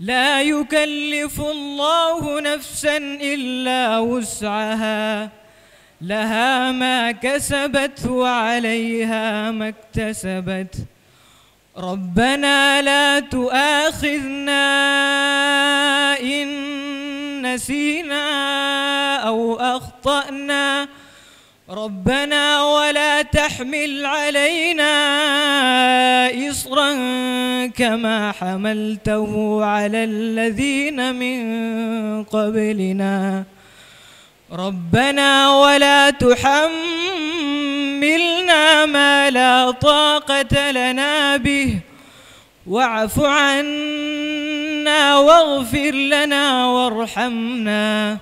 لا يكلف الله نفسا إلا وسعها لها ما كسبت وعليها ما اكتسبت ربنا لا تؤاخذنا إن نسينا أو أخطأنا ربنا ولا تحمل علينا إصرا كما حملته على الذين من قبلنا ربنا ولا تحملنا ما لا طاقة لنا به واعف عنا واغفر لنا وارحمنا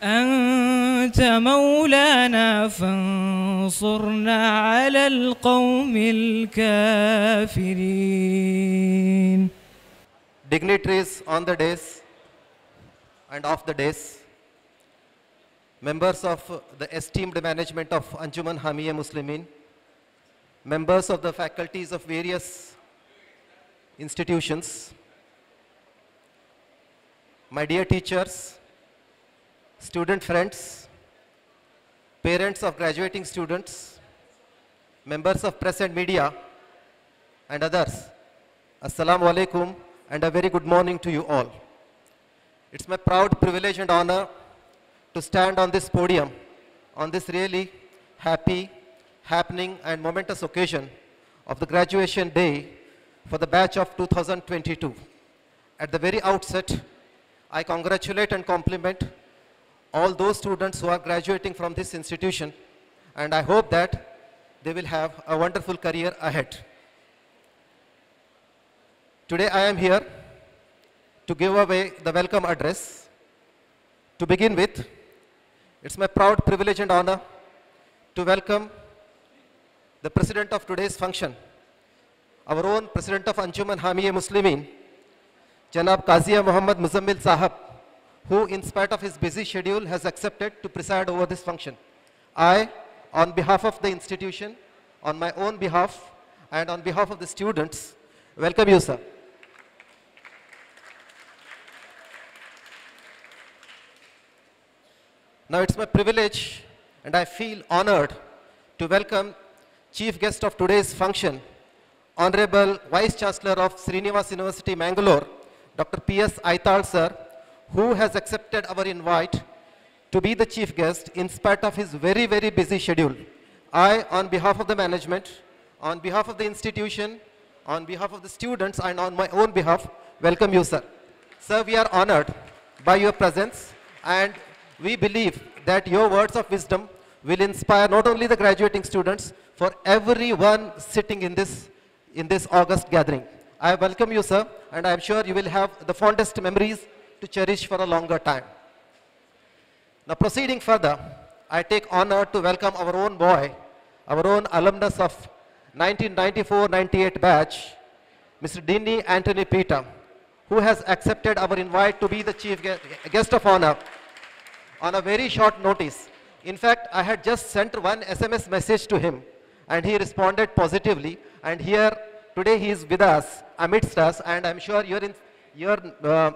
أنت مولانا فانصرنا على القوم الكافرين. Dignitaries on the days and off the days, members of the esteemed management of Anjuman Hamiye Muslimin, members of the faculties of various institutions, my dear teachers, student friends, parents of graduating students, members of press and media, and others, Assalamu alaikum and a very good morning to you all. It's my proud privilege and honor to stand on this podium on this really happy, happening and momentous occasion of the graduation day for the batch of 2022. At the very outset, I congratulate and compliment all those students who are graduating from this institution, and I hope that they will have a wonderful career ahead. Today I am here to give away the welcome address. To begin with, it's my proud privilege and honor to welcome the president of today's function, our own president of Anjuman Hamiye Muslimin, Janab Qazia Muhammad Muzammil Sahab, who in spite of his busy schedule has accepted to preside over this function. I, on behalf of the institution, on my own behalf, and on behalf of the students, welcome you, sir. Now it's my privilege and I feel honored to welcome chief guest of today's function, Honorable Vice Chancellor of Srinivas University, Mangalore, Dr. P.S. Aital, sir, who has accepted our invite to be the chief guest in spite of his very, very busy schedule. I, on behalf of the management, on behalf of the institution, on behalf of the students, and on my own behalf, welcome you, sir. Sir, we are honored by your presence, and we believe that your words of wisdom will inspire not only the graduating students, for everyone sitting in this August gathering. I welcome you, sir, and I am sure you will have the fondest memories to cherish for a longer time. Now proceeding further, I take honor to welcome our own boy, our own alumnus of 1994-98 batch, Mr. Dini Anthony Peter, who has accepted our invite to be the chief guest of honor on a very short notice. In fact, I had just sent one SMS message to him and he responded positively, and here today he is with us, amidst us, and I'm sure your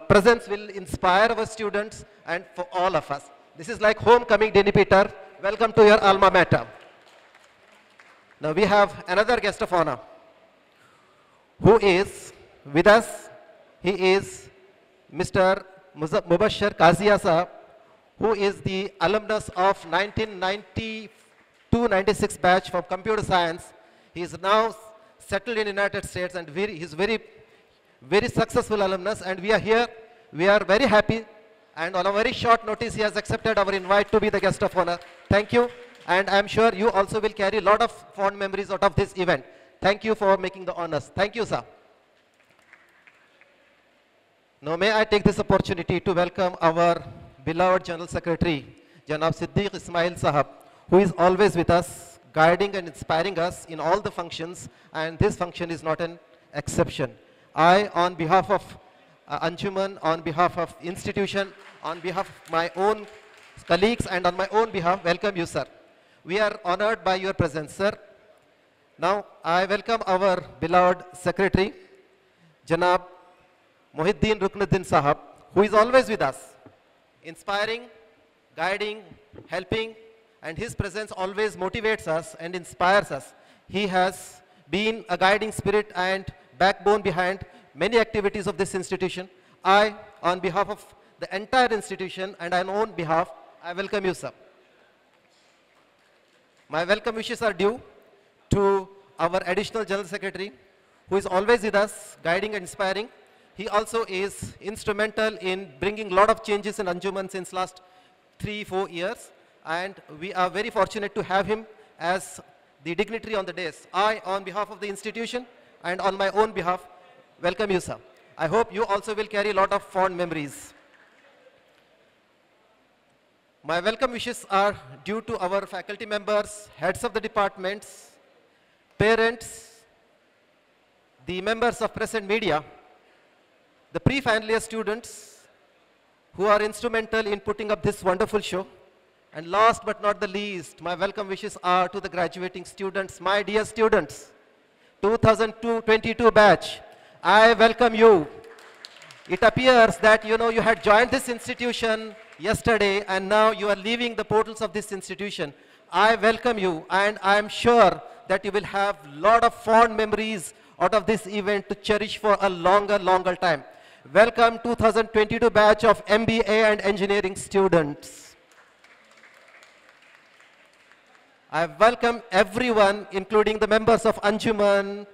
presence will inspire our students and for all of us. This is like homecoming, Dini Peter. Welcome to your alma mater. Now we have another guest of honor who is with us. He is Mr. Mubashir Qazia Sahab, who is the alumnus of 1992-96 batch from computer science. He is now settled in the United States and he is very successful alumnus, and we are here. We are very happy, and on a very short notice he has accepted our invite to be the guest of honor. Thank you, and I am sure you also will carry a lot of fond memories out of this event. Thank you for making the honors. Thank you, sir. Now may I take this opportunity to welcome our beloved General Secretary, Janab Siddiq Ismail Sahab, who is always with us, guiding and inspiring us in all the functions, and this function is not an exception. I, on behalf of Anjuman, on behalf of institution, on behalf of my own colleagues, and on my own behalf, welcome you, sir. We are honored by your presence, sir. Now, I welcome our beloved Secretary, Janab Mohiddin Ruknuddin Sahab, who is always with us, inspiring, guiding, helping, and his presence always motivates us and inspires us. He has been a guiding spirit and backbone behind many activities of this institution. I, on behalf of the entire institution and on own behalf, I welcome you, sir. My welcome wishes are due to our additional General Secretary, who is always with us, guiding and inspiring. He also is instrumental in bringing a lot of changes in Anjuman since last 3-4 years, and we are very fortunate to have him as the dignitary on the dais. I, on behalf of the institution and on my own behalf, welcome you, sir. I hope you also will carry a lot of fond memories. My welcome wishes are due to our faculty members, heads of the departments, parents, the members of press and media, the pre-final year students who are instrumental in putting up this wonderful show. And last but not the least, my welcome wishes are to the graduating students, my dear students, 2022 batch. I welcome you. It appears that you had joined this institution yesterday and now you are leaving the portals of this institution. I welcome you, and I am sure that you will have a lot of fond memories out of this event to cherish for a longer time. Welcome 2022 batch of MBA and engineering students. I welcome everyone, including the members of Anjuman,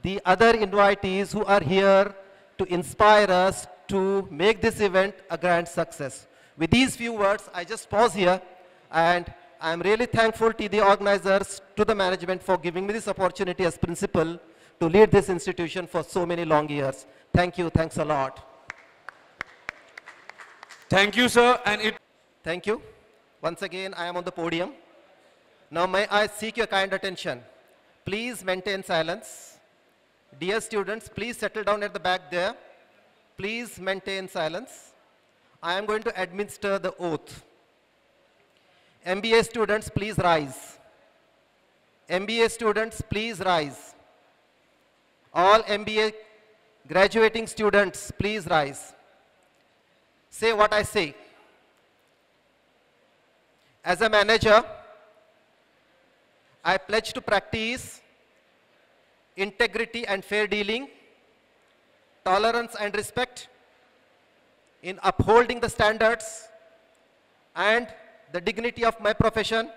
the other invitees who are here to inspire us to make this event a grand success. With these few words, I just pause here, and I am really thankful to the organizers, to the management for giving me this opportunity as principal to lead this institution for so many long years. Thank you, thanks a lot. Thank you, sir. Thank you. Once again, I am on the podium. Now may I seek your kind attention. Please maintain silence. Dear students, please settle down at the back there. Please maintain silence. I am going to administer the oath. MBA students, please rise. MBA students, please rise. All MBA graduating students, please rise. Say what I say. As a manager, I pledge to practice integrity and fair dealing, tolerance and respect in upholding the standards and the dignity of my profession,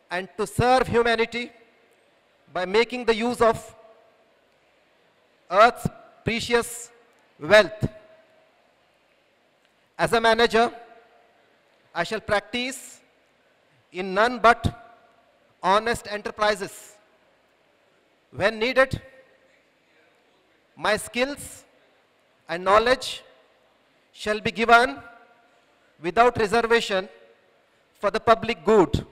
and to serve humanity by making the use of Earth's precious wealth. As a manager, I shall practice in none but honest enterprises. When needed, my skills and knowledge shall be given without reservation for the public good.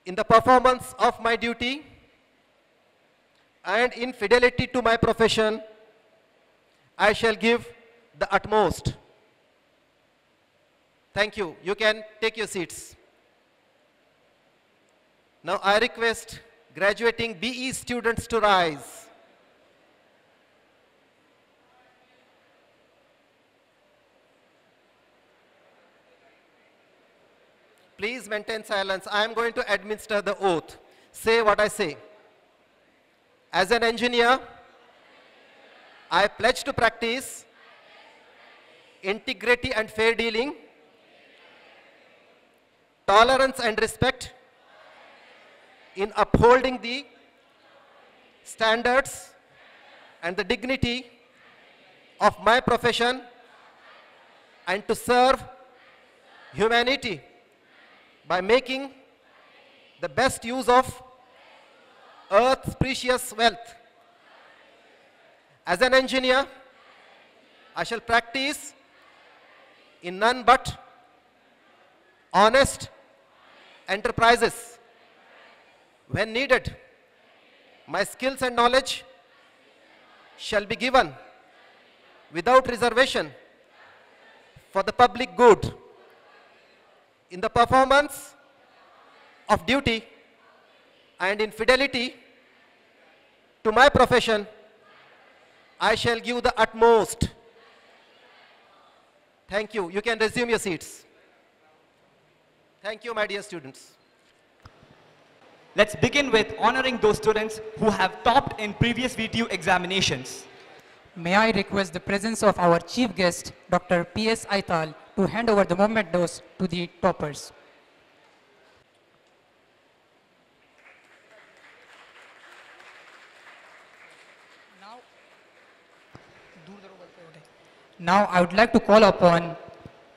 In the performance of my duty and in fidelity to my profession, I shall give the utmost. Thank you. You can take your seats. Now I request graduating BE students to rise. Please maintain silence. I am going to administer the oath. Say what I say. As an engineer, I pledge to practice integrity and fair dealing, tolerance and respect in upholding the standards and the dignity of my profession, and to serve humanity by making the best use of Earth's precious wealth. As an engineer, I shall practice in none but honest enterprises. When needed, my skills and knowledge shall be given without reservation for the public good. In the performance of duty and in fidelity to my profession, I shall give the utmost. Thank you. You can resume your seats. Thank you, my dear students. Let's begin with honoring those students who have topped in previous VTU examinations. May I request the presence of our chief guest, Dr. P.S. Aital, to hand over the mementos to the toppers. Now I would like to call upon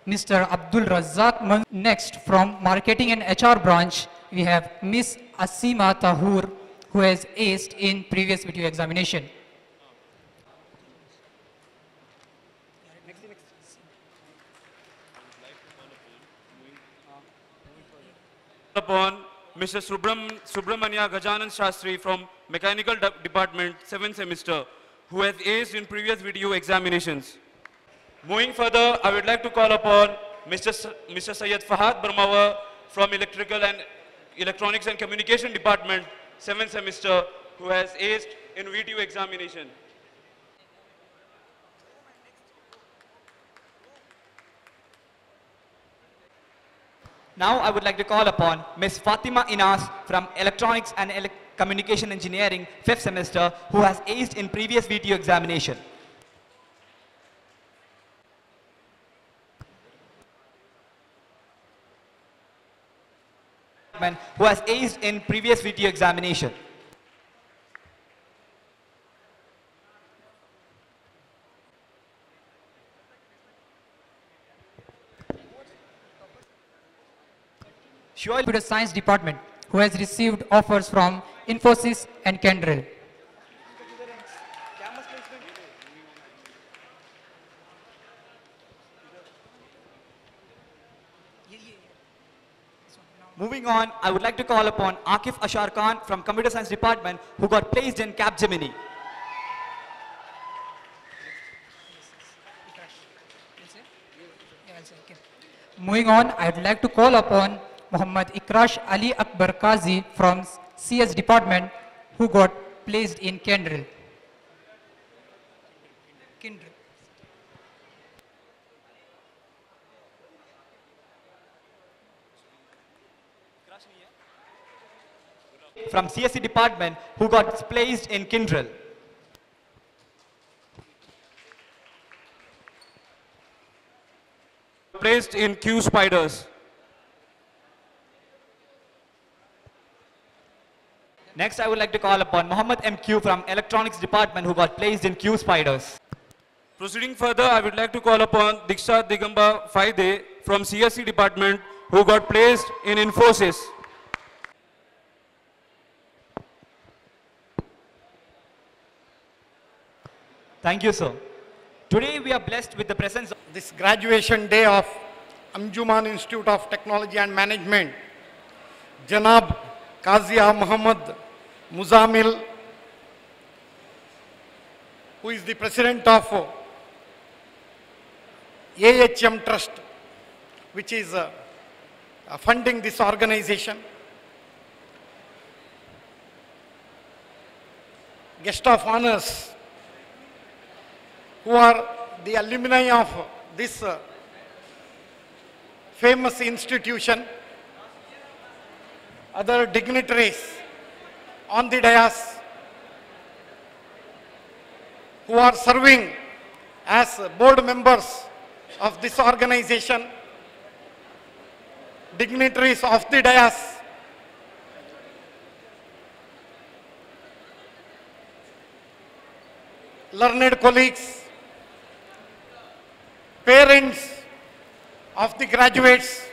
Mr. Abdul Razzaq. Next, from Marketing and HR branch, we have Miss Asima Tahur, who has aced in previous video examination. Upon Mr. Subramanya Gajanan Shastri from Mechanical Department, 7th semester, who has aced in previous video examinations. Moving further, I would like to call upon Mr. Syed Fahad Barmawa from Electrical and Electronics and Communication Department, 7th semester, who has aced in VTU examination. Now I would like to call upon Ms. Fatima Inas from Electronics and Communication Engineering, 5th semester, who has aced in previous VTU examination. Who has aced in previous VTU examination. Computer Science Department, who has received offers from Infosys and Kyndryl. Moving on, I would like to call upon Akif Ashar Khan from Computer Science Department, who got placed in Capgemini. Moving on, I would like to call upon Muhammad Ikrash Ali Akbar Qazi from CS Department, who got placed in Kyndryl. From CSE Department, who got placed in Kyndryl. Placed in Q Spiders. Next, I would like to call upon Muhammad MQ from Electronics Department, who got placed in Q Spiders. Proceeding further, I would like to call upon Diksha Digamba Faide from CSE Department, who got placed in Infosys. Thank you, sir. Today, we are blessed with the presence of this graduation day of Anjuman Institute of Technology and Management, Janab Qazia Muhammad Muzamil, who is the president of Aitm Trust, which is funding this organization. Guest of honors, who are the alumni of this famous institution, other dignitaries on the dais who are serving as board members of this organization, dignitaries of the dais, learned colleagues, parents of the graduates,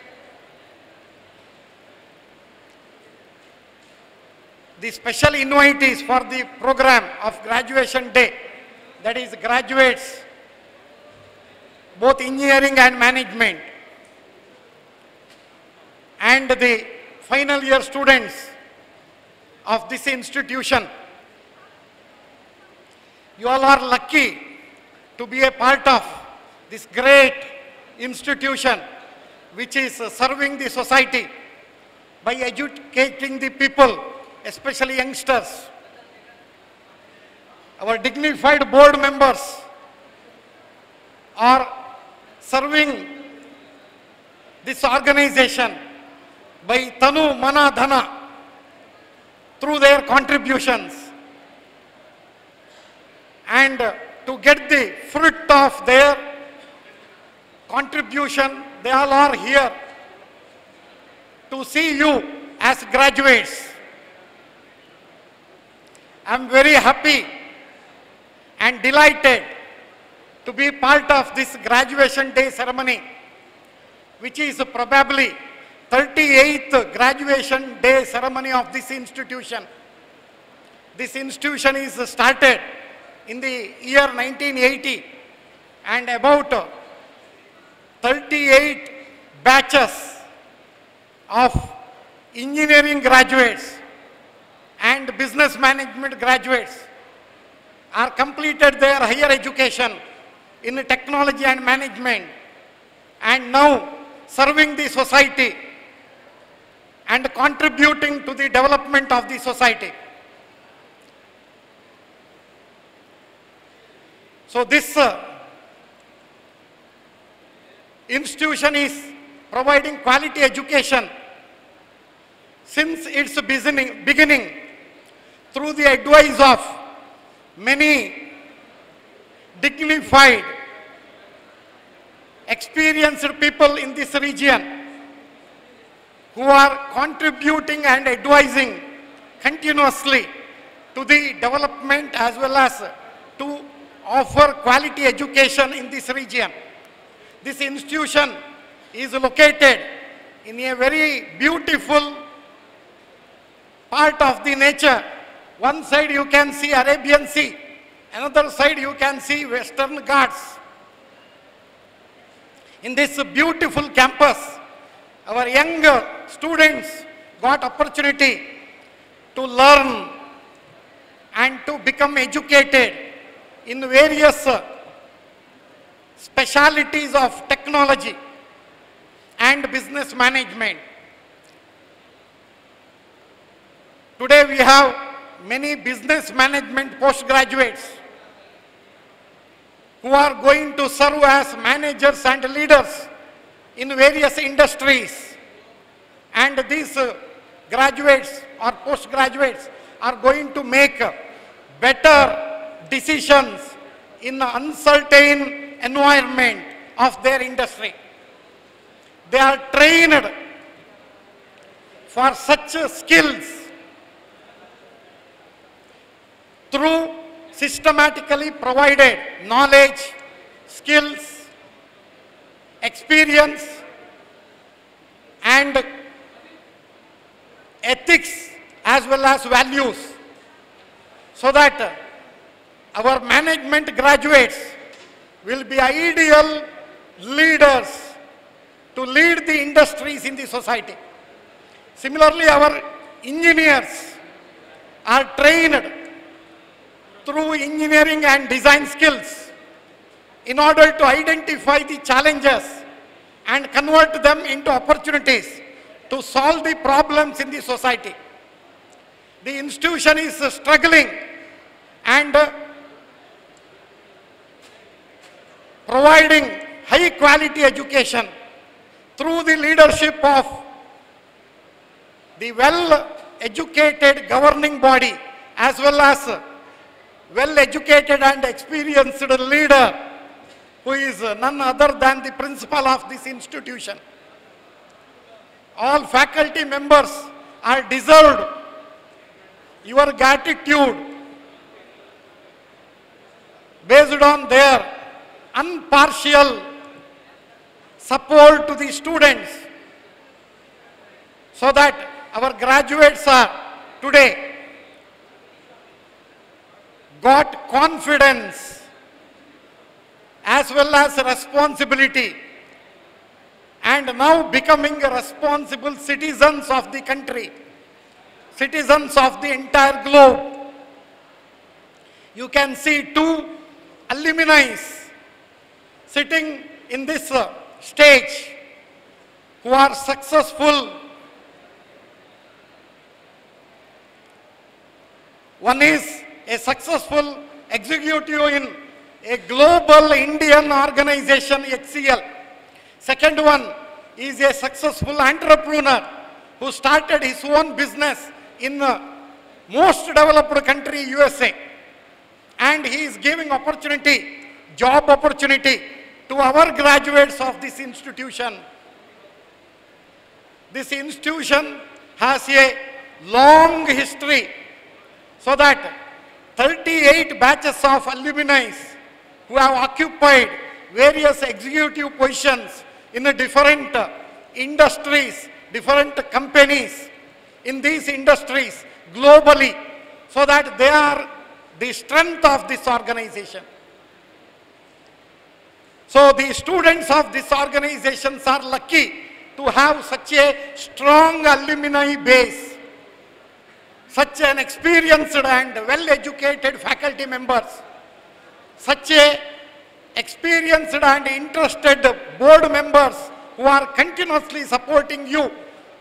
the special invitees for the program of graduation day, that is graduates, both engineering and management, and the final year students of this institution. You all are lucky to be a part of this great institution which is serving the society by educating the people, especially youngsters. our dignified board members are serving this organization by Tanu, Mana, Dhana through their contributions, and to get the fruit of their contribution, they all are here to see you as graduates. I am very happy and delighted to be part of this graduation day ceremony, which is probably 38th graduation day ceremony of this institution. This institution is started in the year 1980, and about 38 batches of engineering graduates and business management graduates are completed their higher education in technology and management, and now serving the society and contributing to the development of the society. So this institution is providing quality education since its beginning through the advice of many dignified, experienced people in this region who are contributing and advising continuously to the development as well as to offer quality education in this region. This institution is located in a very beautiful part of the nature. One side you can see Arabian Sea, another side you can see Western Ghats. In this beautiful campus, our young students got opportunity to learn and to become educated in various specialities of technology and business management. Today we have many business management postgraduates who are going to serve as managers and leaders in various industries. And these graduates or postgraduates are going to make better decisions in the uncertain environment of their industry. They are trained for such skills through systematically provided knowledge, skills, experience, and ethics as well as values, so that our management graduates will be ideal leaders to lead the industries in the society. Similarly, our engineers are trained through engineering and design skills in order to identify the challenges and convert them into opportunities to solve the problems in the society. The institution is struggling and providing high quality education through the leadership of the well-educated governing body as well as well-educated and experienced leader who is none other than the principal of this institution. All faculty members are deserved your gratitude based on their impartial support to the students, so that our graduates are today got confidence as well as responsibility, and now becoming responsible citizens of the country, citizens of the entire globe. You can see two alumni sitting in this stage who are successful. One is a successful executive in a global Indian organization, HCL. Second one is a successful entrepreneur who started his own business in the most developed country, USA. And he is giving opportunity, job opportunity to our graduates of this institution. This institution has a long history, so that 38 batches of alumni who have occupied various executive positions in the different industries, different companies in these industries globally, so that they are the strength of this organization. So the students of these organizations are lucky to have such a strong alumni base, such an experienced and well-educated faculty members, such a experienced and interested board members who are continuously supporting you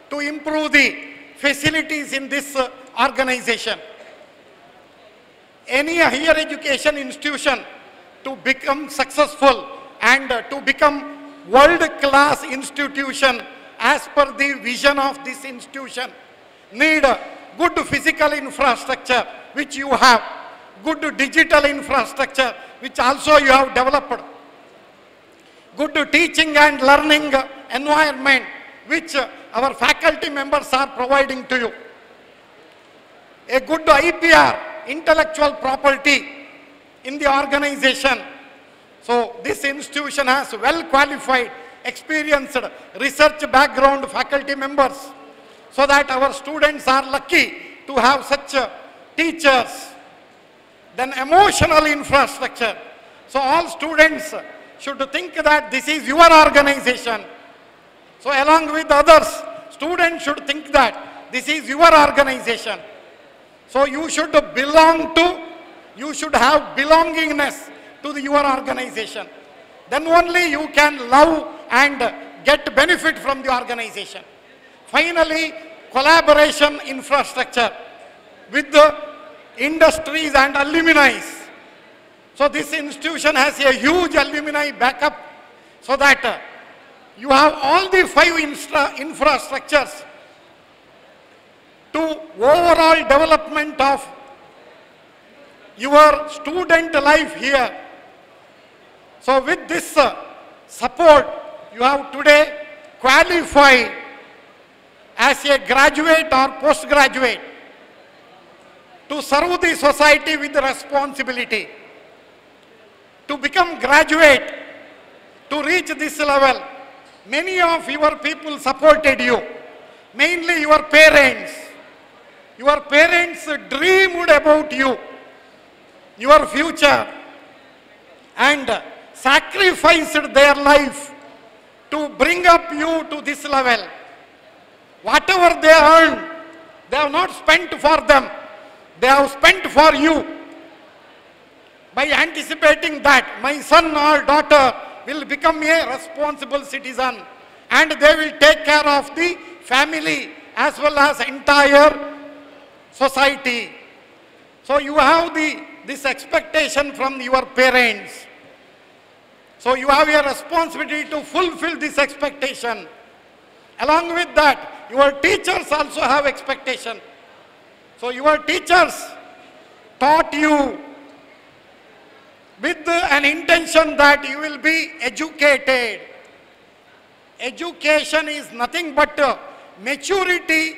to improve the facilities in this organization. Any higher education institution to become successful and to become world-class institution as per the vision of this institution need good physical infrastructure which you have, good digital infrastructure which also you have developed, good teaching and learning environment which our faculty members are providing to you, a good IPR, intellectual property in the organization. So this institution has well qualified, experienced research background faculty members, so that our students are lucky to have such teachers. Then emotional infrastructure. So all students should think that this is your organization. So along with others, students should think that this is your organization. So you should belong to, you should have belongingness to your organization. Then only you can love and get benefit from the organization. Finally, collaboration infrastructure with the industries and alumni. So this institution has a huge alumni backup, so that you have all the 5 infrastructures to overall development of your student life here. So with this support, you have today qualified as a graduate or postgraduate to serve the society with responsibility. To become graduate, to reach this level, many of your people supported you, mainly your parents. Your parents dreamed about you, your future, and sacrificed their life to bring up you to this level. Whatever they earned, they have not spent for them, they have spent for you, by anticipating that my son or daughter will become a responsible citizen and they will take care of the family as well as entire society. So you have this expectation from your parents. So you have a responsibility to fulfill this expectation. Along with that, your teachers also have expectation. So your teachers taught you with an intention that you will be educated. Education is nothing but maturity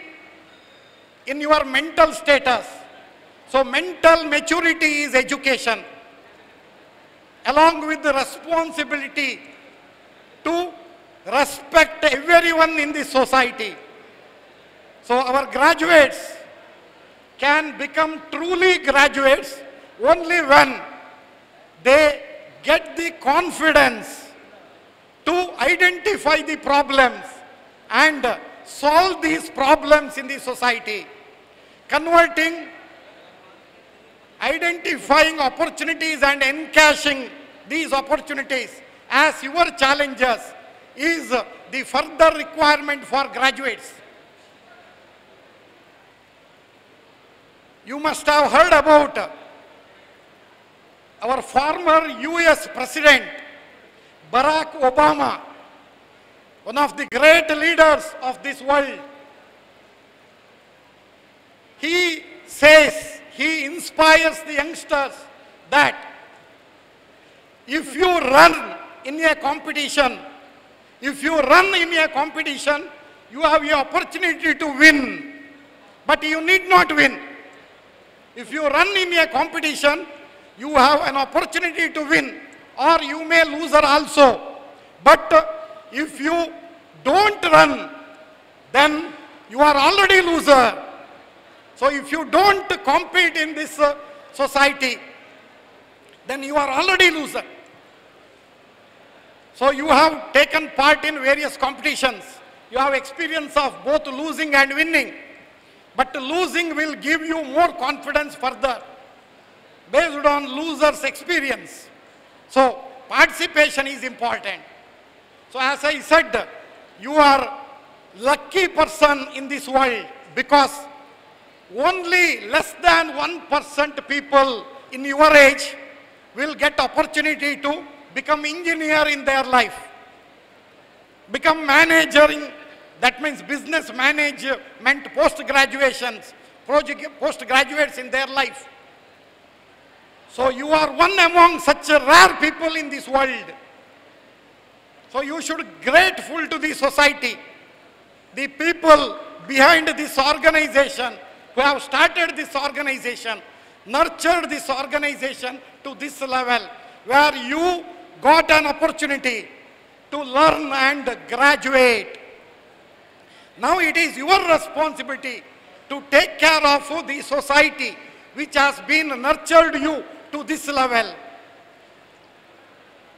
in your mental status. So mental maturity is education, along with the responsibility to respect everyone in the society. So our graduates can become truly graduates only when they get the confidence to identify the problems and solve these problems in the society, converting, identifying opportunities and encashing these opportunities as your challenges is the further requirement for graduates. You must have heard about our former US President, Barack Obama, one of the great leaders of this world, he says, he inspires the youngsters that if you run in a competition, you have the opportunity to win, but you need not win. If you run in a competition, you have an opportunity to win, or you may lose also. But if you don't run, then you are already loser. So if you don't compete in this society, then you are already loser. So you have taken part in various competitions. You have experience of both losing and winning. But losing will give you more confidence further based on loser's experience. So participation is important. So as I said, you are lucky person in this world because only less than 1% people in your age will get opportunity to become engineer in their life, become manager in, that means business management post-graduations, postgraduates in their life. So you are one among such rare people in this world. So you should be grateful to the society, the people behind this organization who have started this organization, nurtured this organization to this level where you got an opportunity to learn and graduate. Now it is your responsibility to take care of the society which has been nurtured you to this level.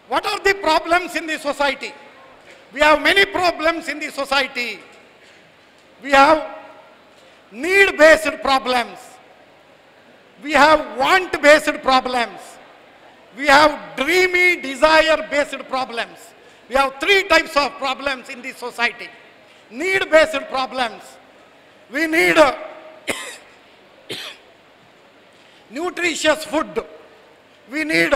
What are the problems in the society? We have many problems in the society. We have need-based problems. We have want-based problems. We have dreamy, desire-based problems. We have three types of problems in this society. Need-based problems. We need nutritious food. We need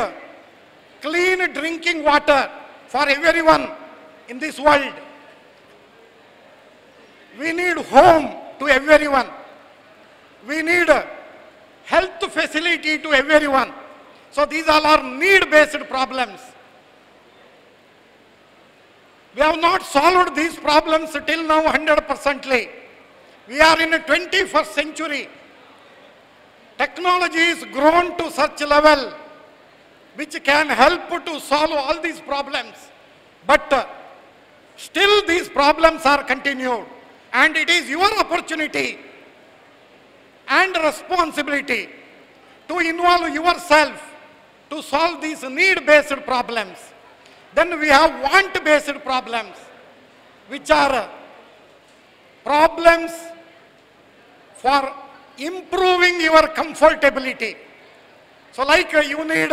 clean drinking water for everyone in this world. We need home to everyone. We need health facility to everyone. So these all are need-based problems. We have not solved these problems till now 100%. We are in the 21st century. Technology is grown to such level which can help to solve all these problems. But still these problems are continued. And it is your opportunity and responsibility to involve yourself to solve these need-based problems. Then we have want-based problems, which are problems for improving your comfortability. So like you need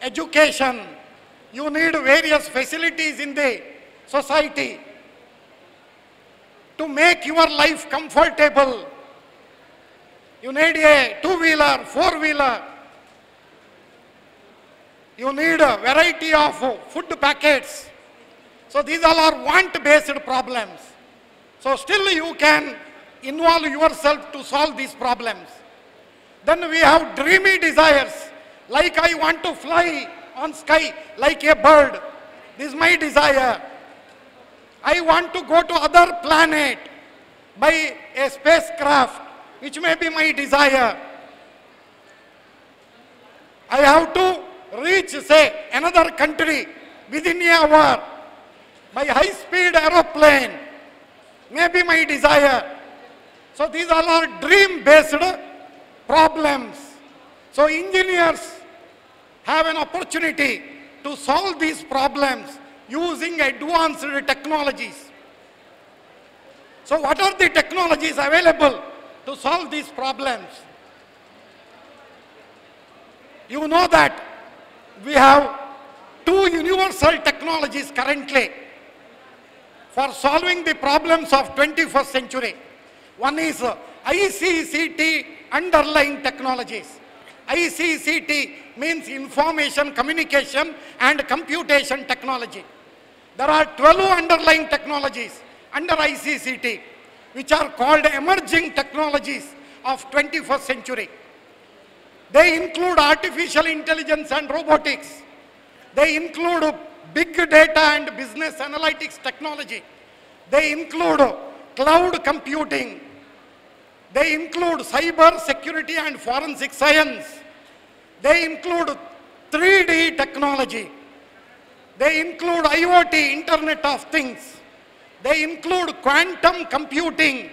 education, you need various facilities in the society to make your life comfortable. You need a two-wheeler, four-wheeler. You need a variety of food packets. So these all are want-based problems. So still you can involve yourself to solve these problems. Then we have dreamy desires, like I want to fly on sky like a bird. This is my desire. I want to go to other planet by a spacecraft, which may be my desire. I have to reach, say, another country within an hour by high-speed aeroplane, may be my desire. So these all are dream-based problems. So engineers have an opportunity to solve these problems using advanced technologies. So what are the technologies available to solve these problems? You know that we have two universal technologies currently for solving the problems of 21st century. One is ICCT underlying technologies. ICCT means Information, Communication and Computation Technology. There are 12 underlying technologies under ICCT which are called emerging technologies of 21st century. They include artificial intelligence and robotics. They include big data and business analytics technology. They include cloud computing. They include cyber security and forensic science. They include 3D technology. They include IoT, Internet of Things. They include quantum computing.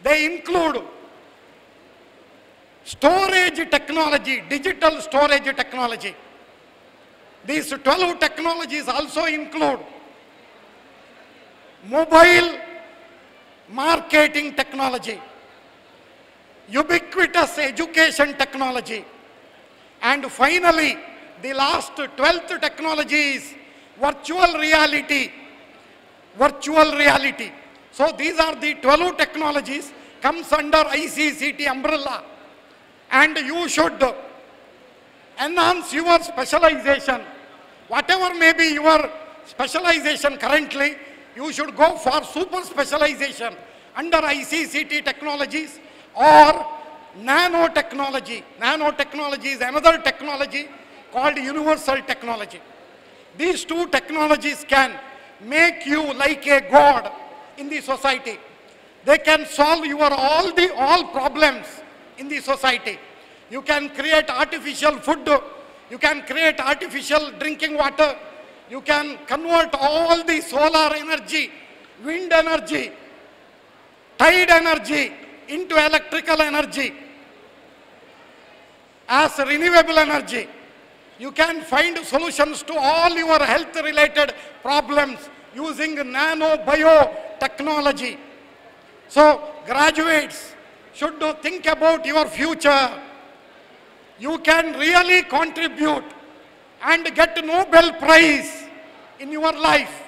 They include storage technology, digital storage technology. These 12 technologies also include mobile marketing technology, ubiquitous education technology, and finally, the last 12th technology is virtual reality. Virtual reality. So these are the 12 technologies comes under ICCT umbrella, and you should enhance your specialization. Whatever may be your specialization currently, you should go for super specialization under ICCT technologies or nanotechnology. Nanotechnology is another technology called universal technology. These two technologies can make you like a god in the society. They can solve your all problems in the society. You can create artificial food. You can create artificial drinking water. You can convert all the solar energy, wind energy, tide energy into electrical energy as renewable energy. You can find solutions to all your health related problems using nano biotechnology. So graduates should think about your future. You can really contribute and get Nobel Prize in your life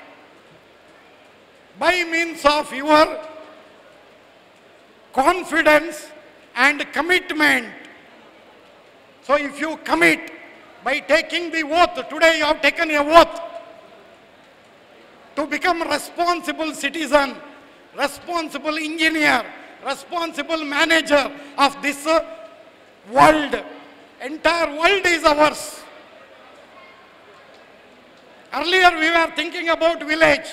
by means of your confidence and commitment. So if you commit by taking the oath, today you have taken a oath to become a responsible citizen, responsible engineer, responsible manager of this world. Entire world is ours. Earlier we were thinking about village,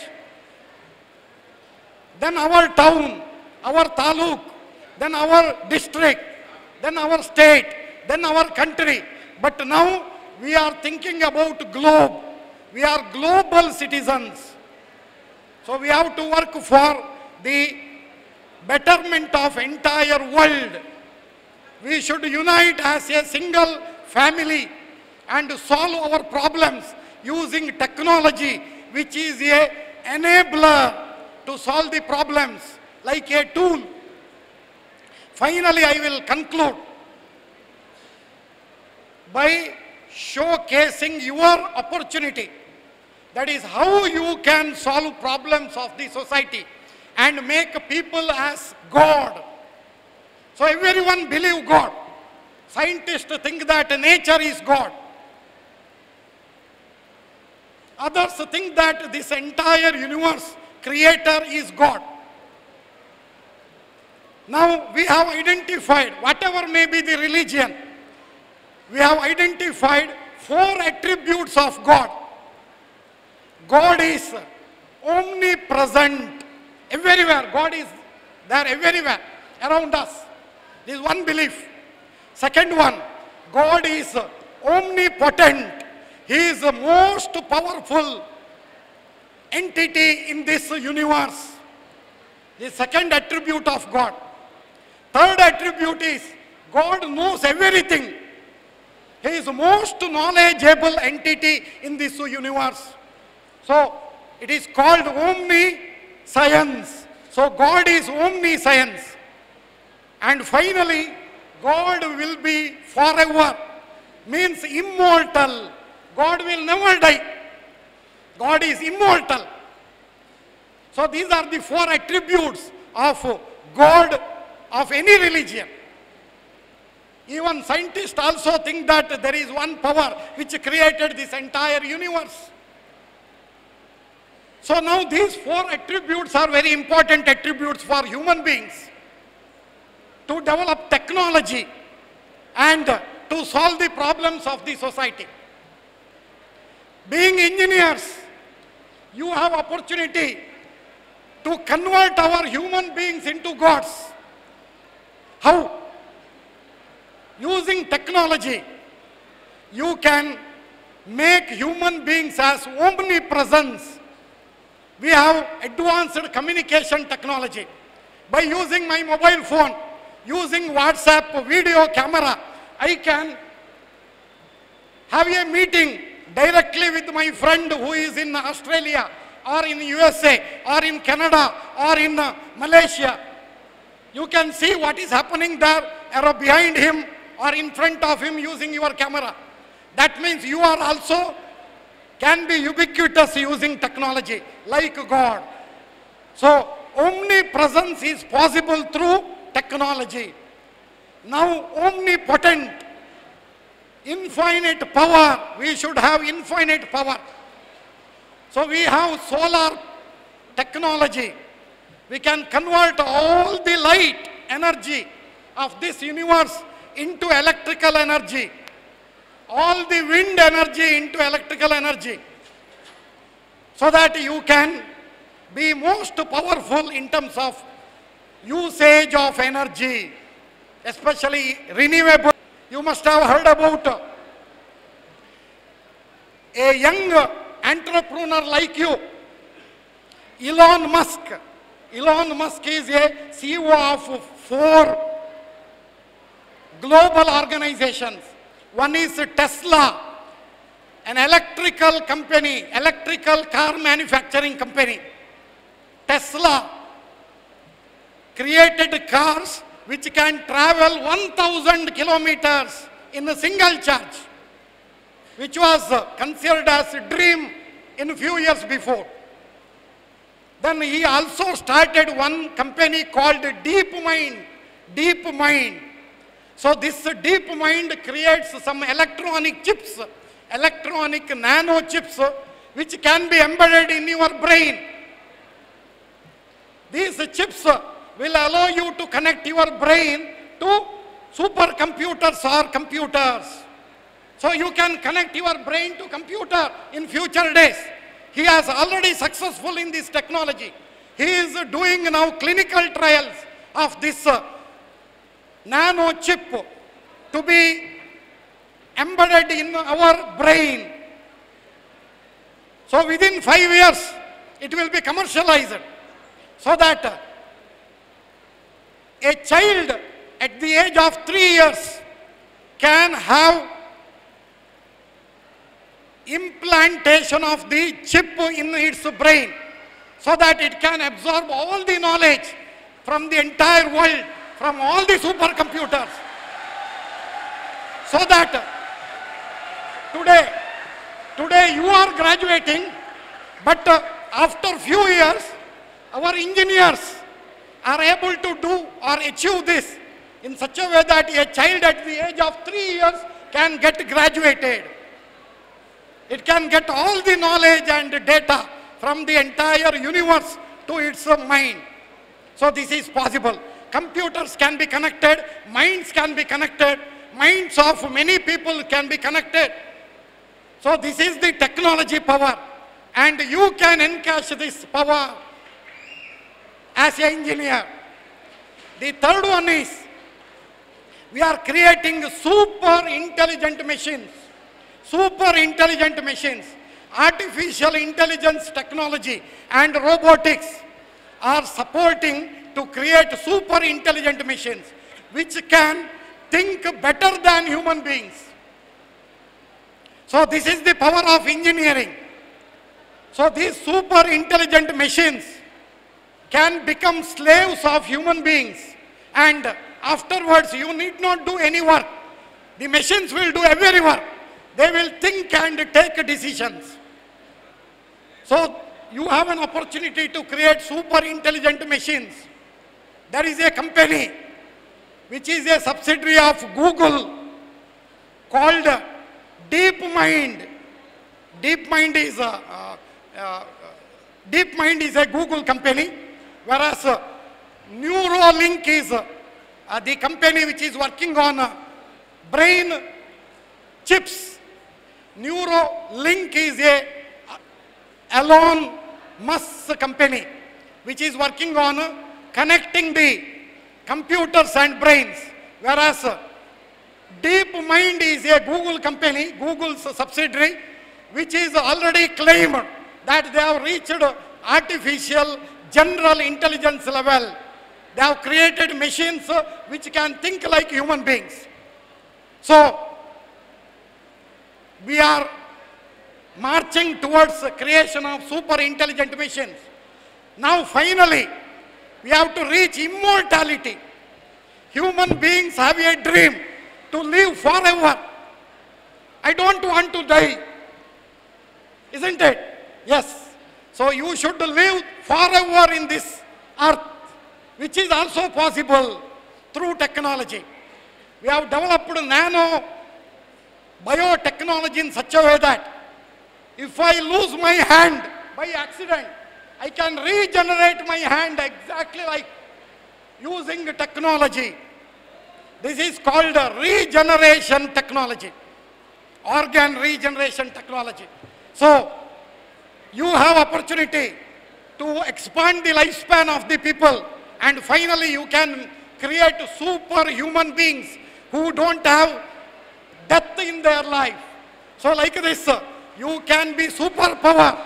then our town, our taluk, then our district, then our state, then our country. But now we are thinking about globe. We are global citizens. So we have to work for the betterment of entire world. We should unite as a single family and solve our problems using technology, which is an enabler to solve the problems, like a tool. Finally, I will conclude by showcasing your opportunity. That is how you can solve problems of the society and make people as God. So everyone believe God. Scientists think that nature is God. Others think that this entire universe creator is God. Now we have identified, whatever may be the religion, we have identified 4 attributes of God. God is omnipresent, everywhere. God is there everywhere around us. This is one belief. Second one, God is omnipotent. He is the most powerful entity in this universe. The second attribute of God. Third attribute is God knows everything. He is the most knowledgeable entity in this universe. So it is called omniscience. So God is omniscience. And finally, God will be forever, means immortal. God will never die. God is immortal. So these are the 4 attributes of God of any religion. Even scientists also think that there is one power which created this entire universe. So now these 4 attributes are very important attributes for human beings to develop technology and to solve the problems of the society. Being engineers, you have opportunity to convert our human beings into gods. How? Using technology, you can make human beings as omnipresence. We have advanced communication technology. By using my mobile phone, using Whastapp video camera, I can have a meeting directly with my friend who is in Australia or in USA or in Canada or in Malaysia. You can see what is happening there or behind him or in front of him using your camera. That means you are also can be ubiquitous using technology like God. So omnipresence is possible through technology. Now omnipotent, infinite power, we should have infinite power. So we have solar technology. We can convert all the light energy of this universe into electrical energy. All the wind energy into electrical energy. So that you can be most powerful in terms of usage of energy, especially renewable. You must have heard about a young entrepreneur like you, Elon Musk. Elon Musk is a CEO of 4 global organizations. One is Tesla, an electrical company, electrical car manufacturing company. Tesla created cars which can travel 1,000 kilometers in a single charge, which was considered as a dream in a few years before. Then he also started one company called DeepMind. DeepMind. So this DeepMind creates some electronic chips, electronic nano chips, which can be embedded in your brain. These chips will allow you to connect your brain to supercomputers or computers. So you can connect your brain to computer in future days. He has already successful in this technology. He is doing now clinical trials of this nano chip to be embedded in our brain. So within 5 years, it will be commercialized. So that a child at the age of 3 years can have implantation of the chip in its brain so that it can absorb all the knowledge from the entire world, from all the supercomputers. So that today you are graduating, but after few years, our engineers are able to do or achieve this in such a way that a child at the age of 3 years can get graduated. It can get all the knowledge and data from the entire universe to its mind. So this is possible. Computers can be connected, minds can be connected, minds of many people can be connected. So this is the technology power, and you can encash this power as an engineer. The third one is, we are creating super intelligent machines. Super intelligent machines. Artificial intelligence technology and robotics are supporting to create super intelligent machines which can think better than human beings. So this is the power of engineering. So these super intelligent machines can become slaves of human beings, and afterwards you need not do any work. The machines will do every work. They will think and take decisions. So you have an opportunity to create super intelligent machines. There is a company which is a subsidiary of Google, called DeepMind. DeepMind is a Google company, whereas Neuralink is the company which is working on brain chips. Neuralink is a Elon Musk company which is working on connecting the computers and brains, whereas DeepMind is a Google company, Google's subsidiary, which is already claimed that they have reached artificial general intelligence level. They have created machines which can think like human beings. So, we are marching towards the creation of super intelligent machines. Now finally, we have to reach immortality. Human beings have a dream to live forever. I don't want to die. Isn't it? Yes. So you should live forever in this earth, which is also possible through technology. We have developed nano biotechnology in such a way that if I lose my hand by accident, I can regenerate my hand exactly like using technology. This is called regeneration technology, organ regeneration technology. So, you have opportunity to expand the lifespan of the people, and finally you can create super human beings who don't have death in their life. So like this, you can be superpower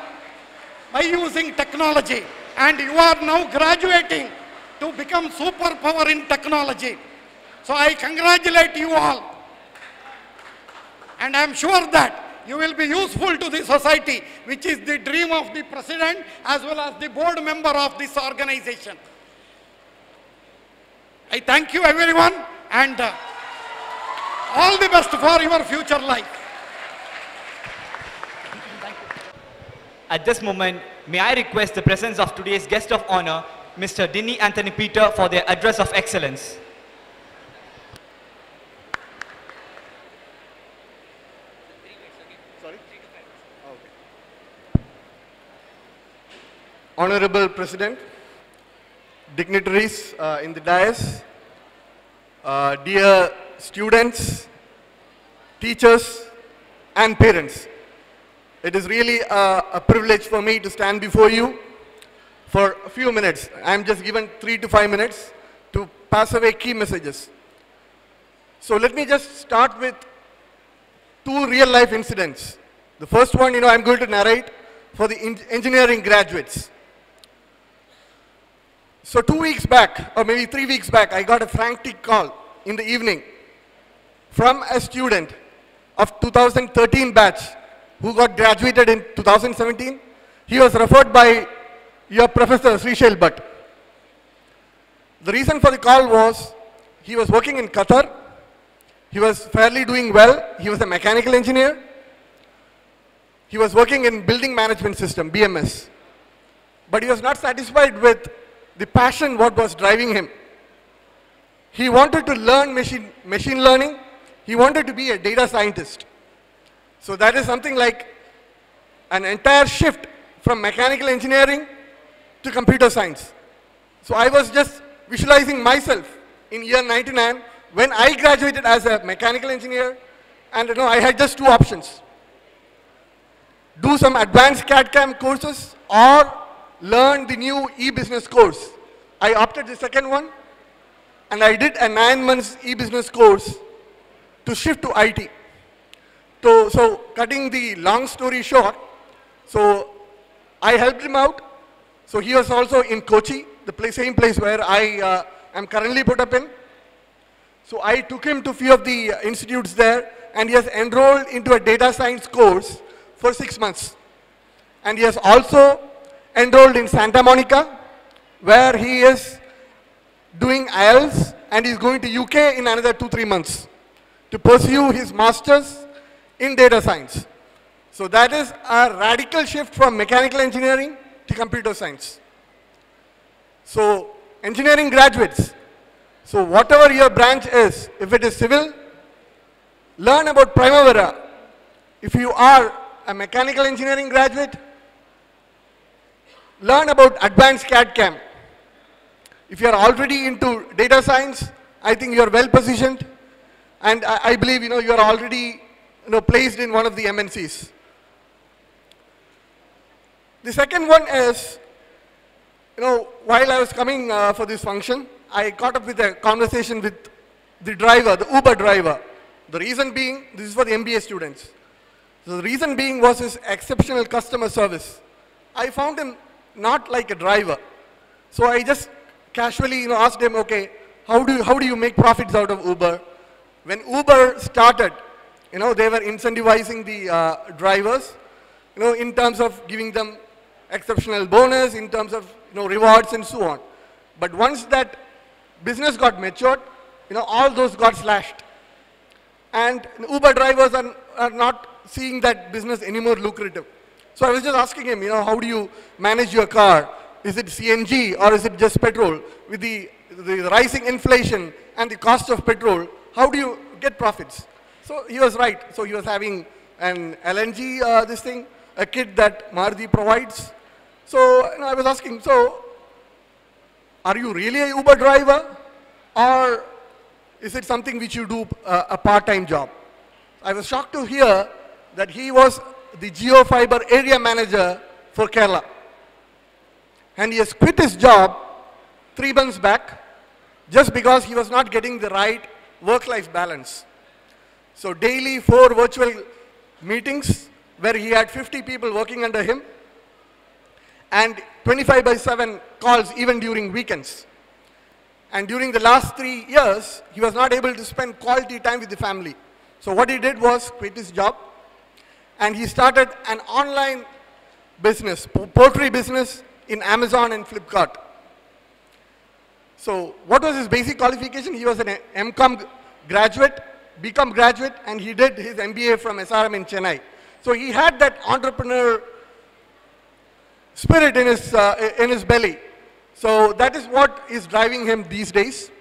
by using technology, and you are now graduating to become superpower in technology. So I congratulate you all, and I am sure that you will be useful to the society, which is the dream of the president as well as the board member of this organization. I thank you everyone, and all the best for your future life. At this moment, may I request the presence of today's guest of honor, Mr. Dinny Anthony Peter, for their address of excellence. Honorable President, dignitaries in the dais, dear students, teachers, and parents. It is really a privilege for me to stand before you for a few minutes. I am just given 3 to 5 minutes to pass away key messages. So let me just start with 2 real-life incidents. The first one, I am going to narrate for the engineering graduates. So 2 weeks back, or maybe 3 weeks back, I got a frantic call in the evening from a student of 2013 batch who got graduated in 2017. He was referred by your professor, Srishal Bhatt. The reason for the call was he was working in Qatar. He was fairly doing well. He was a mechanical engineer. He was working in building management system, BMS. But he was not satisfied with the passion what was driving him. He wanted to learn machine learning. He wanted to be a data scientist. So that is something like an entire shift from mechanical engineering to computer science. So I was just visualizing myself in year 99 when I graduated as a mechanical engineer, and I had just 2 options. Do some advanced CAD/CAM courses or learn the new e-business course. I opted the second one, and I did a 9 months e-business course to shift to IT. So cutting the long story short, so I helped him out. So he was also in Kochi, the same place where I am currently put up in. So I took him to few of the institutes there, and he has enrolled into a data science course for 6 months. And he has also enrolled in Santa Monica, where he is doing IELTS, and he is going to UK in another 2-3 months to pursue his master's in data science. So that is a radical shift from mechanical engineering to computer science. So engineering graduates, So whatever your branch is, if it is civil, learn about Primavera. If you are a mechanical engineering graduate, learn about advanced CAD/CAM. If you are already into data science, I think you are well positioned, and I believe you are already placed in one of the MNCs. The second one is, while I was coming for this function, I caught up with a conversation with the driver, the Uber driver. The reason being, this is for the MBA students. So the reason being was his exceptional customer service. I found him not like a driver. So I just casually asked him, okay, how do you make profits out of Uber? When Uber started, they were incentivizing the drivers, in terms of giving them exceptional bonus, in terms of rewards and so on. But once that business got matured, all those got slashed. And Uber drivers are not seeing that business anymore lucrative. So I was just asking him, how do you manage your car? Is it CNG or is it just petrol? With the rising inflation and the cost of petrol, how do you get profits? So he was right. So he was having an LNG, a kit that Maruti provides. So I was asking, so are you really a Uber driver, or is it something which you do a part-time job? I was shocked to hear that he was the Geofiber area manager for Kerala. And he has quit his job 3 months back just because he was not getting the right work-life balance. So daily 4 virtual meetings where he had 50 people working under him, and 25/7 calls even during weekends. And during the last 3 years, he was not able to spend quality time with the family. So what he did was quit his job, and he started an online business, poultry business in Amazon and Flipkart. So what was his basic qualification? He was an MCOM graduate, BCom graduate, and he did his MBA from SRM in Chennai. So he had that entrepreneur spirit in his belly. So that is what is driving him these days.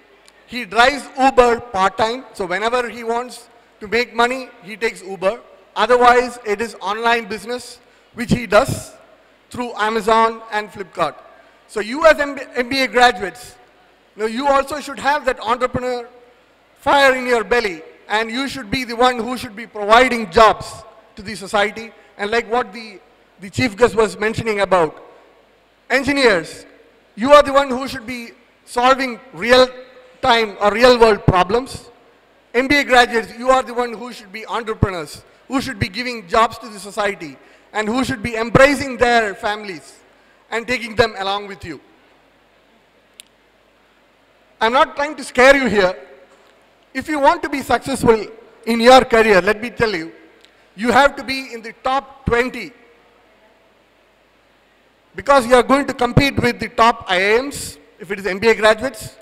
He drives Uber part-time, so whenever he wants to make money, he takes Uber. Otherwise, it is online business, which he does through Amazon and Flipkart. So you as MBA graduates, you also should have that entrepreneur fire in your belly, and you should be the one who should be providing jobs to the society. And like what the chief guest was mentioning about, engineers, you are the one who should be solving real-time or real-world problems. MBA graduates, you are the one who should be entrepreneurs, who should be giving jobs to the society, and who should be embracing their families and taking them along with you. I'm not trying to scare you here. If you want to be successful in your career, let me tell you, you have to be in the top 20. Because you are going to compete with the top IIMs, if it is MBA graduates.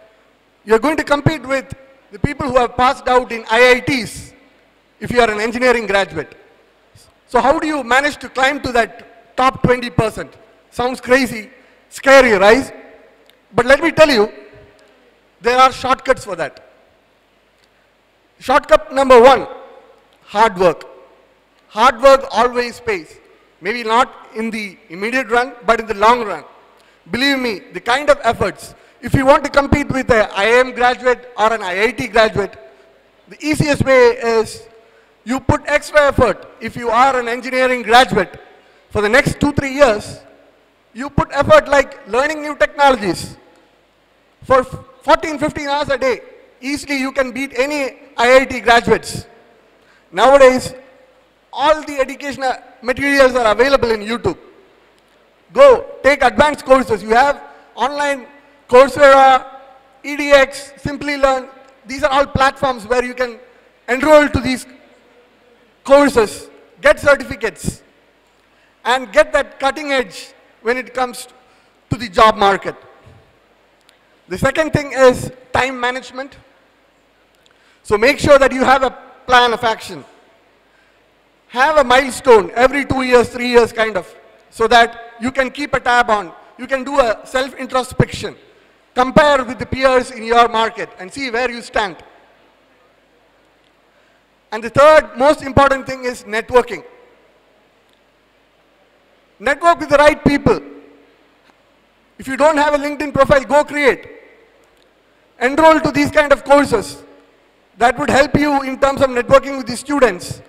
You are going to compete with the people who have passed out in IITs, if you are an engineering graduate. So how do you manage to climb to that top 20%? Sounds crazy, scary, right? But let me tell you, there are shortcuts for that. Shortcut number 1, hard work. Hard work always pays. Maybe not in the immediate run, but in the long run. Believe me, the kind of efforts, if you want to compete with an IIM graduate or an IIT graduate, the easiest way is you put extra effort. If you are an engineering graduate, for the next 2-3 years, you put effort like learning new technologies. For 14-15 hours a day, easily you can beat any IIT graduates. Nowadays, all the educational materials are available in YouTube. Go, take advanced courses. You have online Coursera, EDX, Simply Learn. These are all platforms where you can enroll to these courses, get certificates, and get that cutting edge when it comes to the job market. The second thing is time management. So make sure that you have a plan of action. Have a milestone every 2 years, 3 years kind of, so that you can keep a tab on. You can do a self-introspection. compare with the peers in your market and see where you stand. And the third most important thing is networking. Network with the right people. If you don't have a LinkedIn profile, go create. Enroll to these kind of courses. That would help you in terms of networking with the students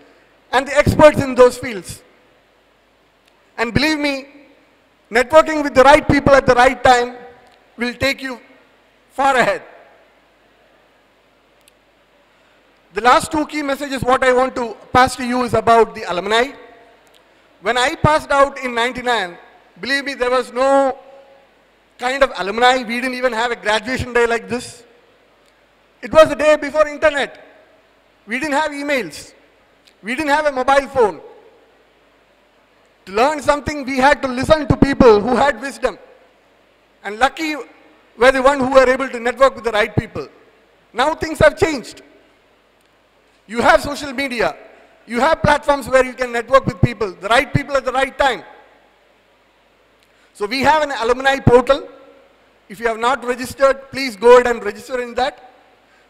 and the experts in those fields. And believe me, networking with the right people at the right time will take you far ahead. The last two key messages what I want to pass to you is about the alumni. When I passed out in '99, believe me, there was no kind of alumni. We didn't even have a graduation day like this. It was the day before internet. We didn't have emails. We didn't have a mobile phone. To learn something, we had to listen to people who had wisdom. And lucky were the one who were able to network with the right people. Now things have changed. You have social media. You have platforms where you can network with people, the right people at the right time. So we have an alumni portal. If you have not registered, please go ahead and register in that.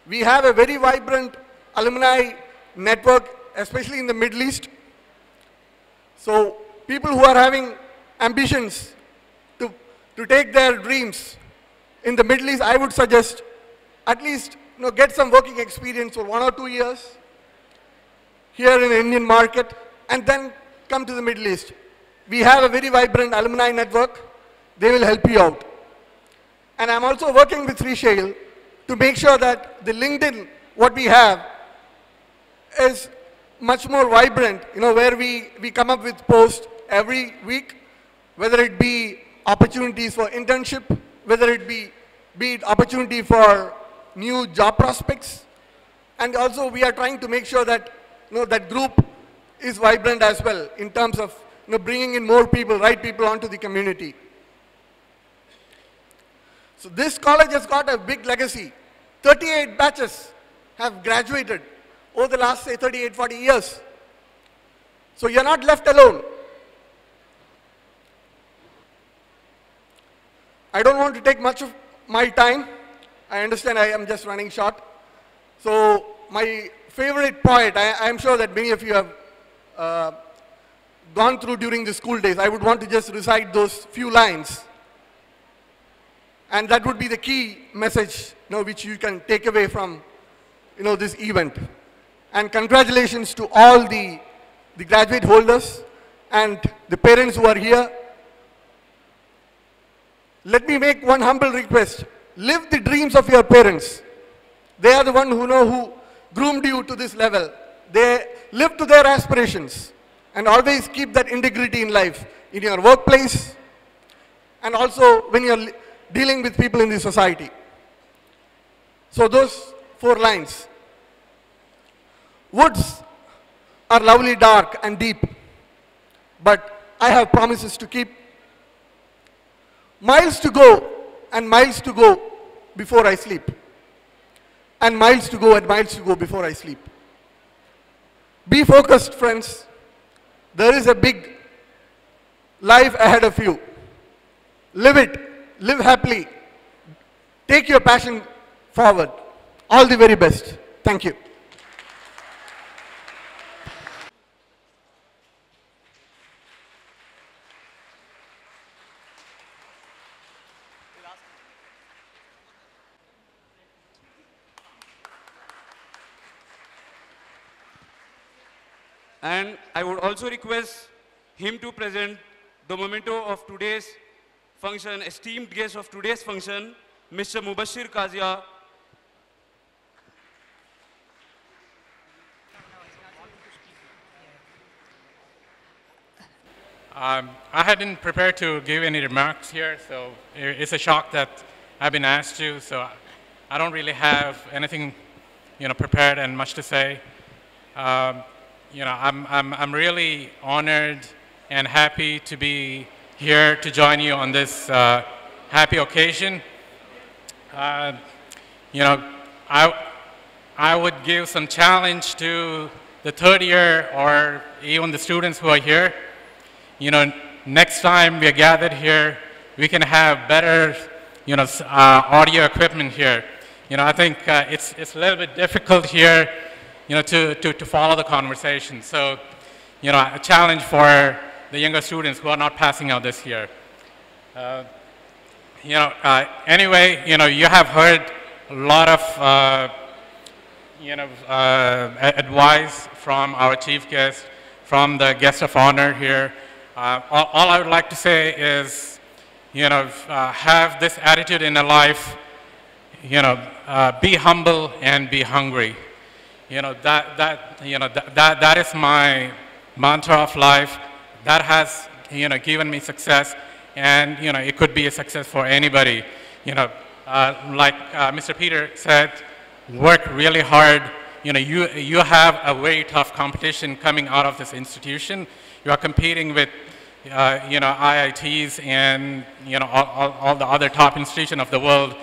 We have a very vibrant alumni network, especially in the Middle East. So people who are having ambitions to take their dreams in the Middle East, I would suggest at least get some working experience for 1 or 2 years here in the Indian market and then come to the Middle East. We have a very vibrant alumni network. They will help you out. And I'm also working with Sahil to make sure that the LinkedIn, what we have, is much more vibrant, where we come up with posts every week, whether it be opportunities for internship, whether it be opportunity for new job prospects. And also we are trying to make sure that that group is vibrant as well in terms of bringing in more people, right people onto the community. So this college has got a big legacy. 38 batches have graduated over the last, say, 38, 40 years. So you're not left alone. I don't want to take much of my time. I understand I am just running short. So my favorite poet, I am sure that many of you have gone through during the school days. I would want to just recite those few lines. And that would be the key message which you can take away from this event. And congratulations to all the graduate holders and the parents who are here. Let me make one humble request. Live the dreams of your parents. They are the one who groomed you to this level. They live to their aspirations and always keep that integrity in life, in your workplace and also when you're dealing with people in the society. So those 4 lines. Woods are lovely, dark and deep, but I have promises to keep. Miles to go and miles to go before I sleep. And miles to go and miles to go before I sleep. Be focused, friends. There is a big life ahead of you. Live it. Live happily. Take your passion forward. All the very best. Thank you. And I would also request him to present the memento of today's function, esteemed guest of today's function, Mr. Mubashir Kazia. I hadn't prepared to give any remarks here, so it's a shock that I've been asked to, so I don't really have anything, prepared and much to say. I'm really honored and happy to be here to join you on this happy occasion. I would give some challenge to the third year or even the students who are here. Next time we are gathered here, we can have better audio equipment here. I think it's a little bit difficult here, to follow the conversation. So, a challenge for the younger students who are not passing out this year. Anyway, you have heard a lot of, advice from our chief guest, from the guest of honor here. All I would like to say is, have this attitude in a life, be humble and be hungry. That is my mantra of life. That has, given me success, and, it could be a success for anybody. Like Mr. Peter said, work really hard. You have a very tough competition coming out of this institution. You are competing with, IITs and, all the other top institutions of the world.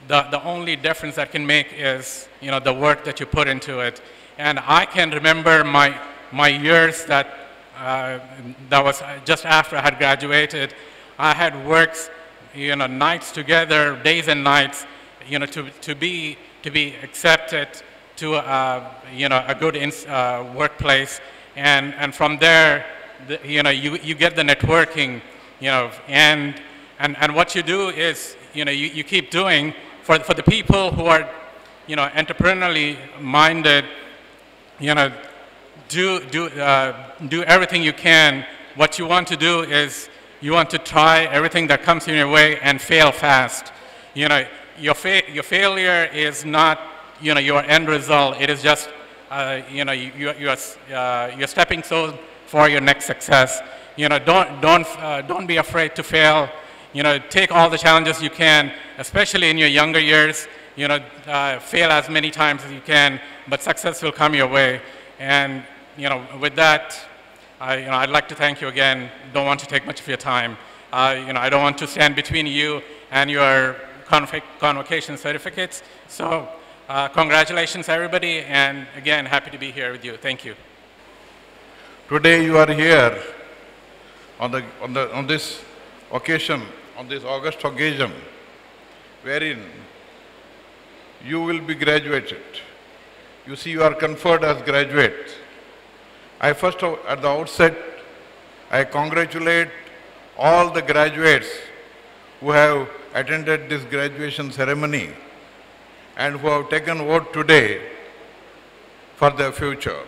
The only difference that can make is, the work that you put into it. And I can remember my years that was just after I had graduated. I had worked, nights together, days and nights, to be accepted to a good workplace, and from there, you get the networking, and what you do is, you keep doing for the people who are, entrepreneurially minded, do everything you can. What you want to do is you want to try everything that comes in your way and fail fast. Your failure is not, your end result. It is just, you're stepping stone for your next success. Don't be afraid to fail. Take all the challenges you can, especially in your younger years. Fail as many times as you can, but success will come your way. And with that, I'd like to thank you again. Don't want to take much of your time. I don't want to stand between you and your convocation certificates. So congratulations, everybody, and again, happy to be here with you. Thank you. Today you are here on this occasion, on this August occasion, wherein you will be graduated. You see, you are conferred as graduates. I first, at the outset, I congratulate all the graduates who have attended this graduation ceremony and who have taken vote today for their future.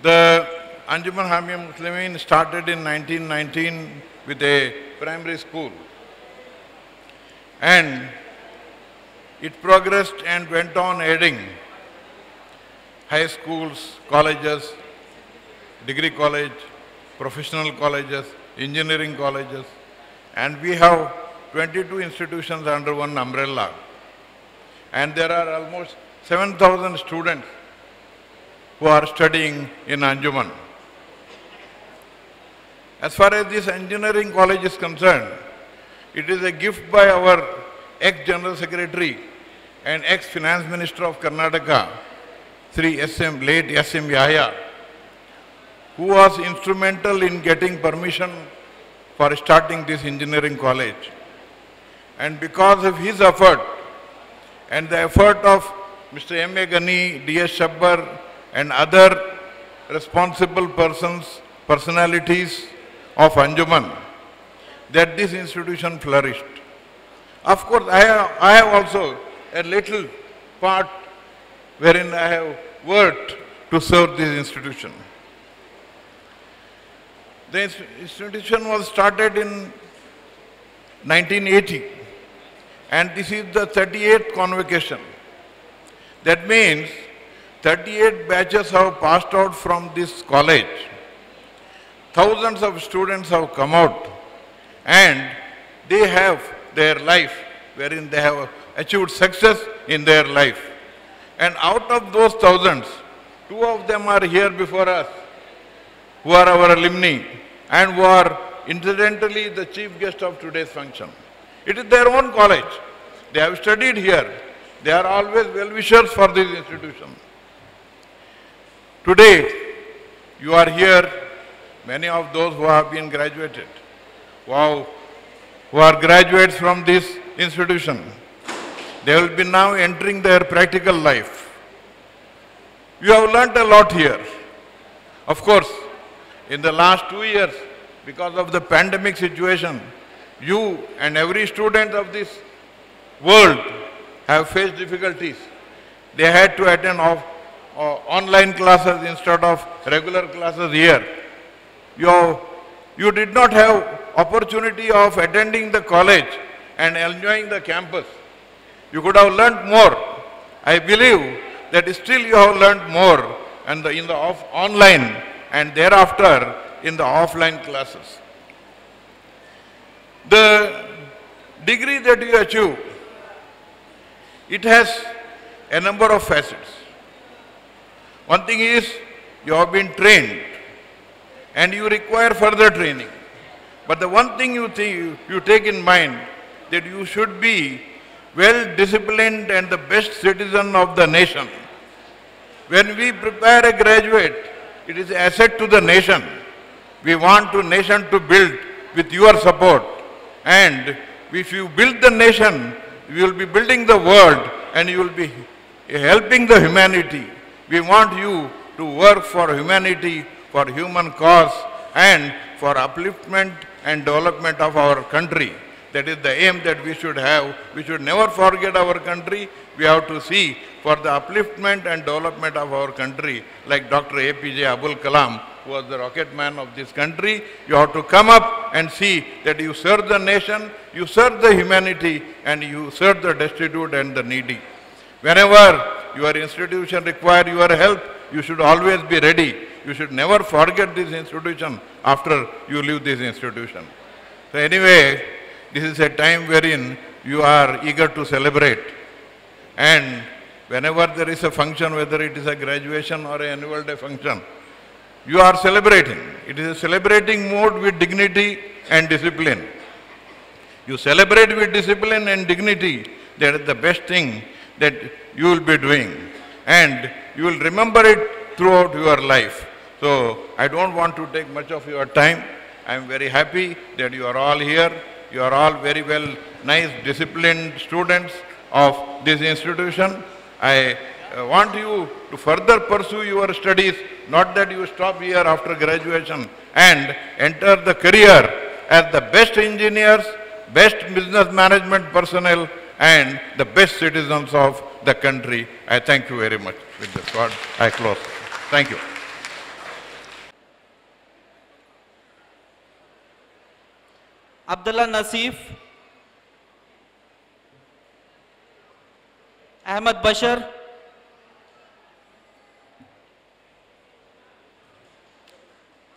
The Anjuman Hamia Muslimin started in 1919 with a primary school, and it progressed and went on adding high schools, colleges, degree college, professional colleges, engineering colleges, and we have 22 institutions under one umbrella. And there are almost 7,000 students who are studying in Anjuman. As far as this engineering college is concerned, it is a gift by our ex-General Secretary and ex-Finance Minister of Karnataka, late S.M. Yahya, who was instrumental in getting permission for starting this engineering college. And because of his effort and the effort of Mr. M.A. Gani, D.S. Shabbar and other responsible personalities of Anjuman, that this institution flourished. Of course, I have also a little part wherein I have worked to serve this institution. The institution was started in 1980, and this is the 38th convocation. That means 38 batches have passed out from this college. Thousands of students have come out, and they have their life wherein they have achieved success in their life. And out of those thousands, 2 of them are here before us, who are our alumni and who are incidentally the chief guest of today's function. It is their own college. They have studied here. They are always well-wishers for this institution. Today, you are here, many of those who have been graduated, who have who are graduates from this institution. They will be now entering their practical life. You have learnt a lot here. Of course, in the last 2 years, because of the pandemic situation, you and every student of this world have faced difficulties. They had to attend online classes instead of regular classes here. You did not have opportunity of attending the college and enjoying the campus. You could have learnt more. I believe that still you have learnt more in the online and thereafter in the offline classes. The degree that you achieve, it has a number of facets. One thing is you have been trained and you require further training. But the one thing you take in mind that you should be well disciplined and the best citizen of the nation. When we prepare a graduate, it is an asset to the nation. We want the nation to build with your support. And if you build the nation, you will be building the world and you will be helping the humanity. We want you to work for humanity, for human cause and for upliftment and development of our country. That is the aim that we should have. We should never forget our country. We have to see for the upliftment and development of our country, like Dr. APJ Abdul Kalam, who was the rocket man of this country. You have to come up and see that you serve the nation, you serve the humanity, and you serve the destitute and the needy. Whenever your institution requires your help, you should always be ready. You should never forget this institution after you leave this institution. So anyway, this is a time wherein you are eager to celebrate. And whenever there is a function, whether it is a graduation or an annual day function, you are celebrating. It is a celebrating mode with dignity and discipline. You celebrate with discipline and dignity. That is the best thing that you will be doing. And you will remember it throughout your life. So I don't want to take much of your time. I am very happy that you are all here. You are all very well, nice, disciplined students of this institution. I want you to further pursue your studies, not that you stop here after graduation, and enter the career as the best engineers, best business management personnel, and the best citizens of the country. I thank you very much. With this word, I close. Thank you. Abdullah Nasif, Ahmad Bashar,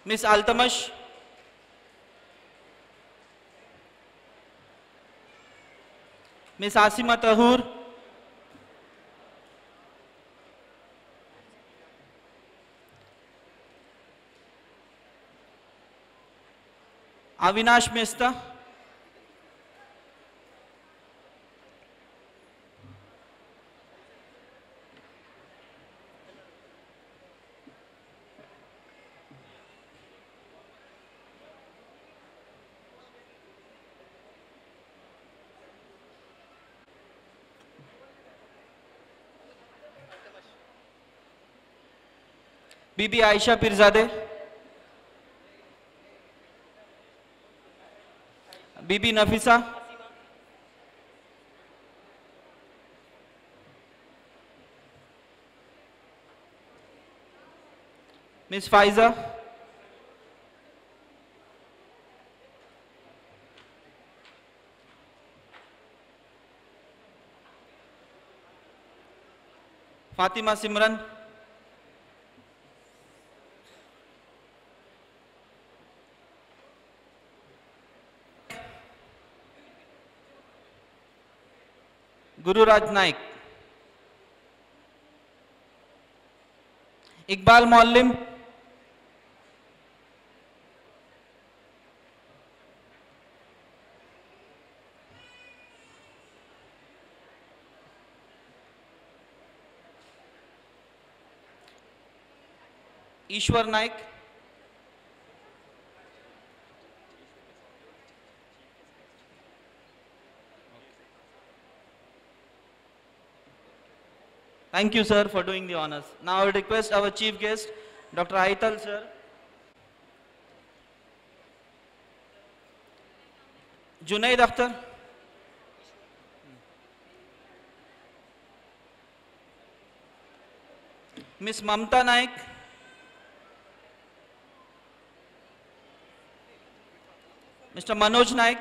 Miss Altamash, Miss Asima Tahur, Avinash Mesta, Bibi Aisha Pirzade, Bibi Nafisa, Miss Faiza, Fatima Simran, Guru Raj Naik, Iqbal Muallim, Ishwar Naik, Thank you, sir, for doing the honors. Now I would request our chief guest, Dr. Aital, sir. Junaid Akhtar. Miss Mamta Naik. Mr. Manoj Naik.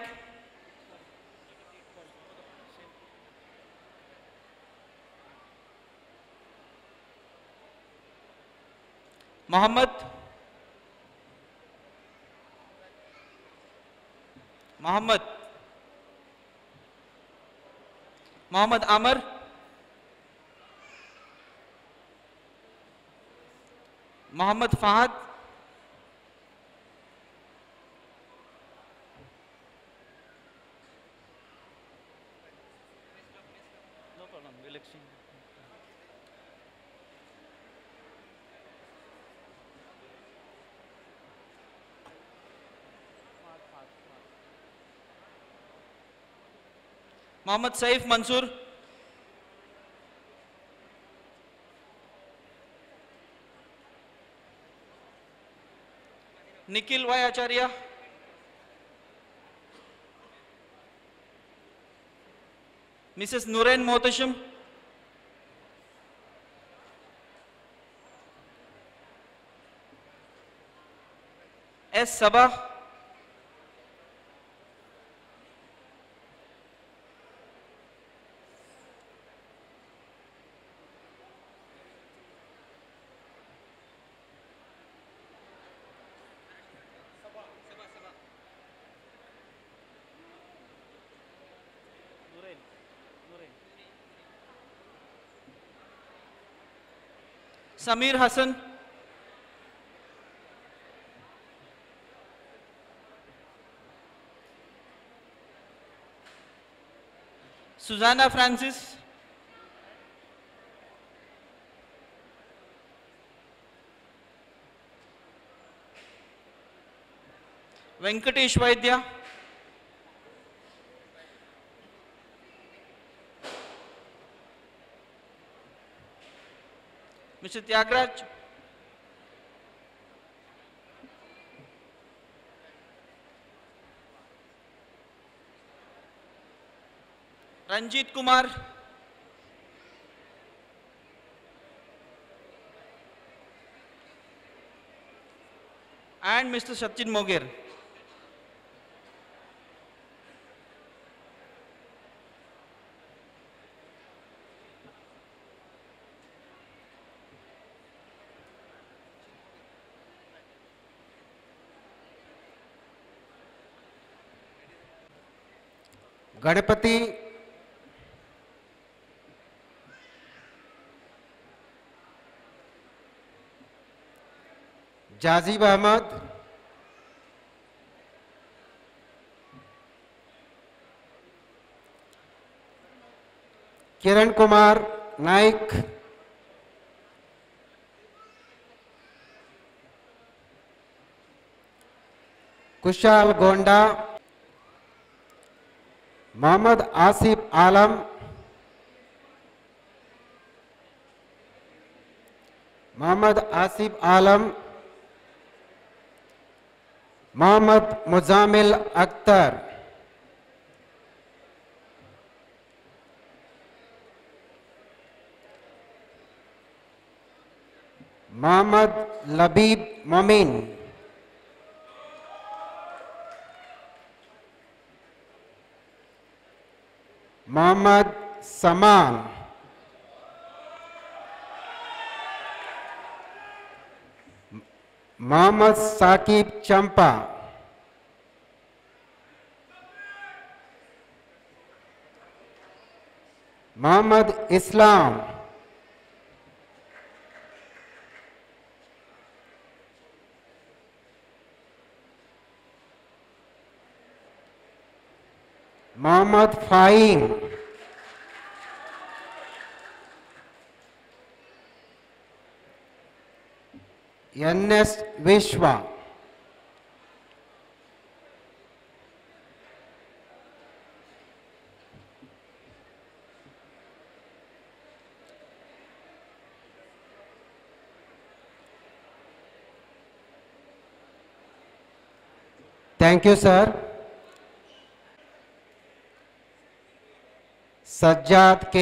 Mohammed. Mohammed Amar. Mohammed Fahad. No problem, we'll exchange. Mohammed Saif Mansoor. Nikhil Y. Acharya. Mrs. Nurain Mohtasham. S. Sabah. Samir Hassan. Susanna Francis. Venkatesh Vaidya. Mr. Tyagraj. Ranjit Kumar. And Mr. Sachin Moger. Ganpati Jazib Ahmad, Kiran Kumar Naik, Kushal Gonda, Mohammad Asif आलम, मोहम्मद मुजामिल अख्तर, मोहम्मद लबीब मोमिन, मोहम्मद समान, मोहम्मद साकिब चंपा, मोहम्मद इस्लाम, Mohammad फाहीम, NS विश्वा, Thank you, sir. Sajjad K.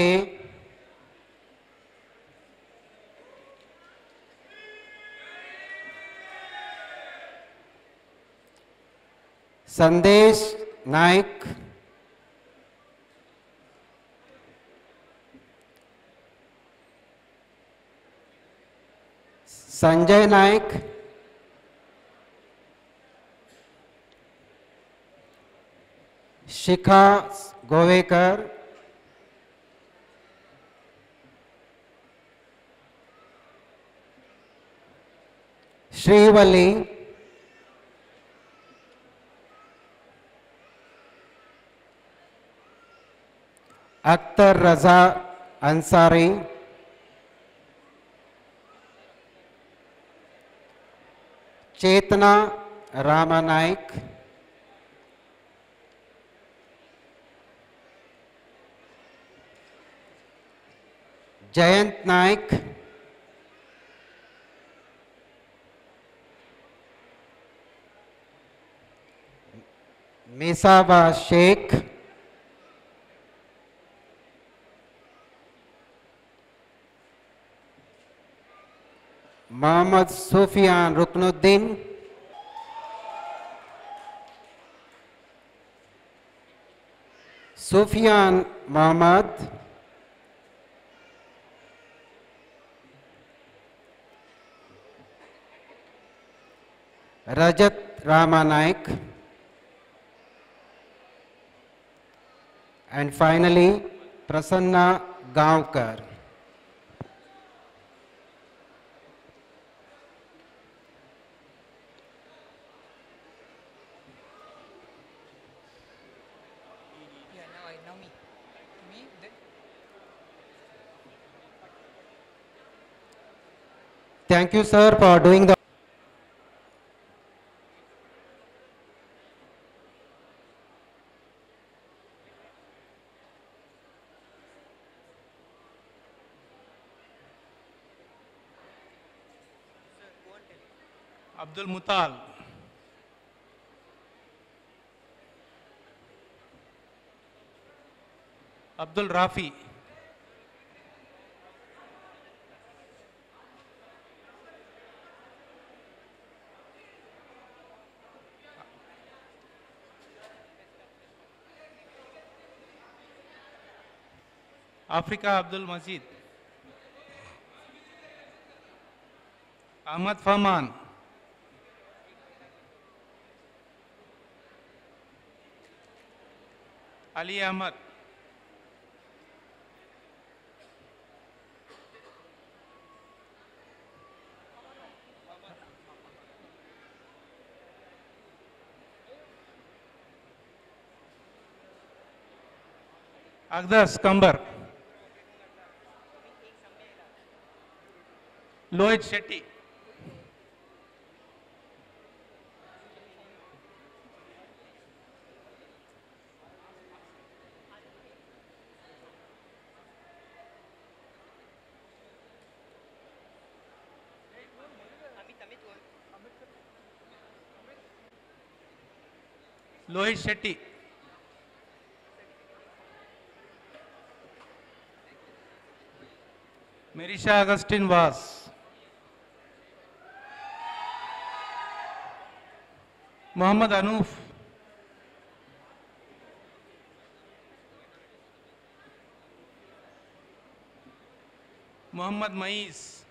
Sandesh Naik. Sanjay Naik. Shikha Govekar. Srivalli. Akhtar Raza Ansari. Chetna Ramanaik. Jayant Naik. Misaba Sheikh. Mohammad Sufyan Ruknuddin. Sufyan Mohammad. Rajat Ramanaik. And finally, Prasanna Gaonkar. Thank you, sir, for doing the Abdul Mutal. Abdul Rafi. Africa Abdul Majid. Ahmad Fahman. Ali Ahmad. Agdas Kambar. Lohit Shetty. Lohit Shetty. Merisha Augustine Vas. Muhammad Anuf. Muhammad Mais.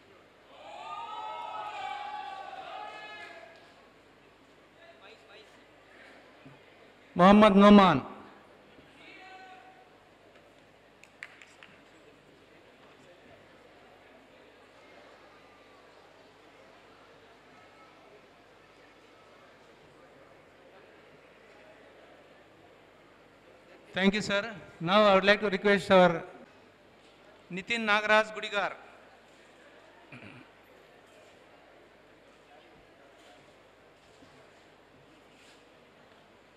Muhammad Noman. Thank you, sir. Now I would like to request our Nitin Nagaraj Gudigar.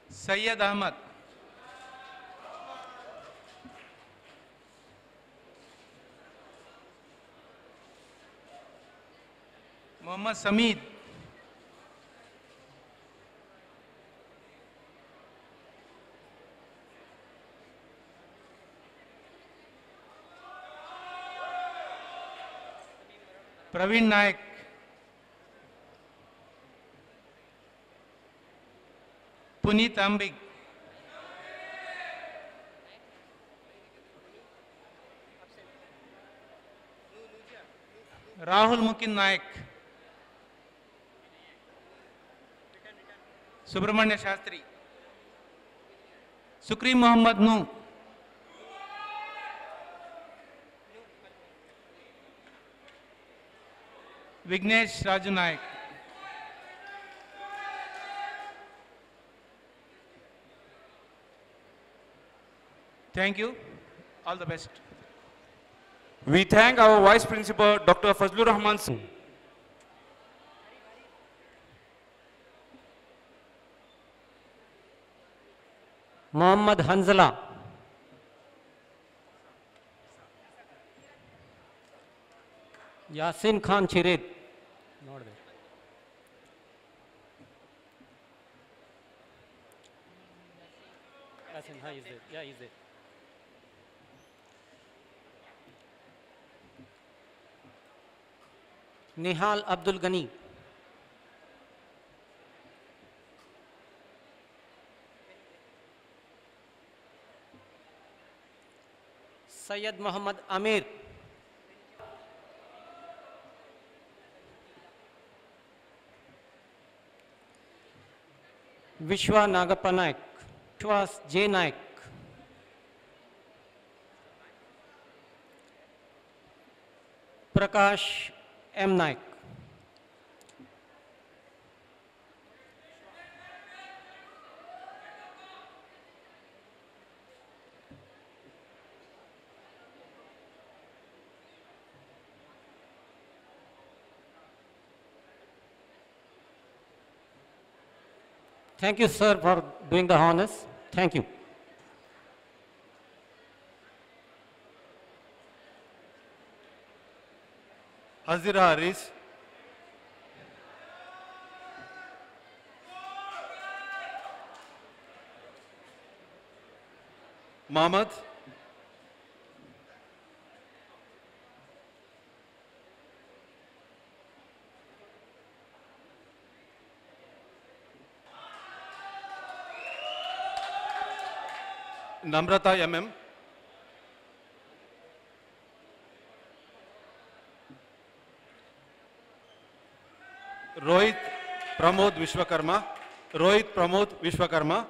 Syed Ahmad. Muhammad Samid. Praveen Naik, Puneet Ambig, Rahul Mukin Naik, Subramanya Shastri, Sukri Mohammed Nu, Vignesh Raju Naik. Thank you. All the best. We thank our Vice Principal, Dr. Fazlur Rahman Singh. Mohammad Hanzala, Yasin Khan Chirid, not there. Yasin, hi, is there? Yeah, he's there. Nihal Abdul Ghani, Syed Muhammad Amir, Vishwa Nagappa Naik, Vishwas J Naik, Prakash M Naik, thank you, sir, for doing the honors. Thank you. Hazira Haris, Mohammed, Namrata MM, Rohit Pramod Vishwakarma, Rohit Pramod Vishwakarma,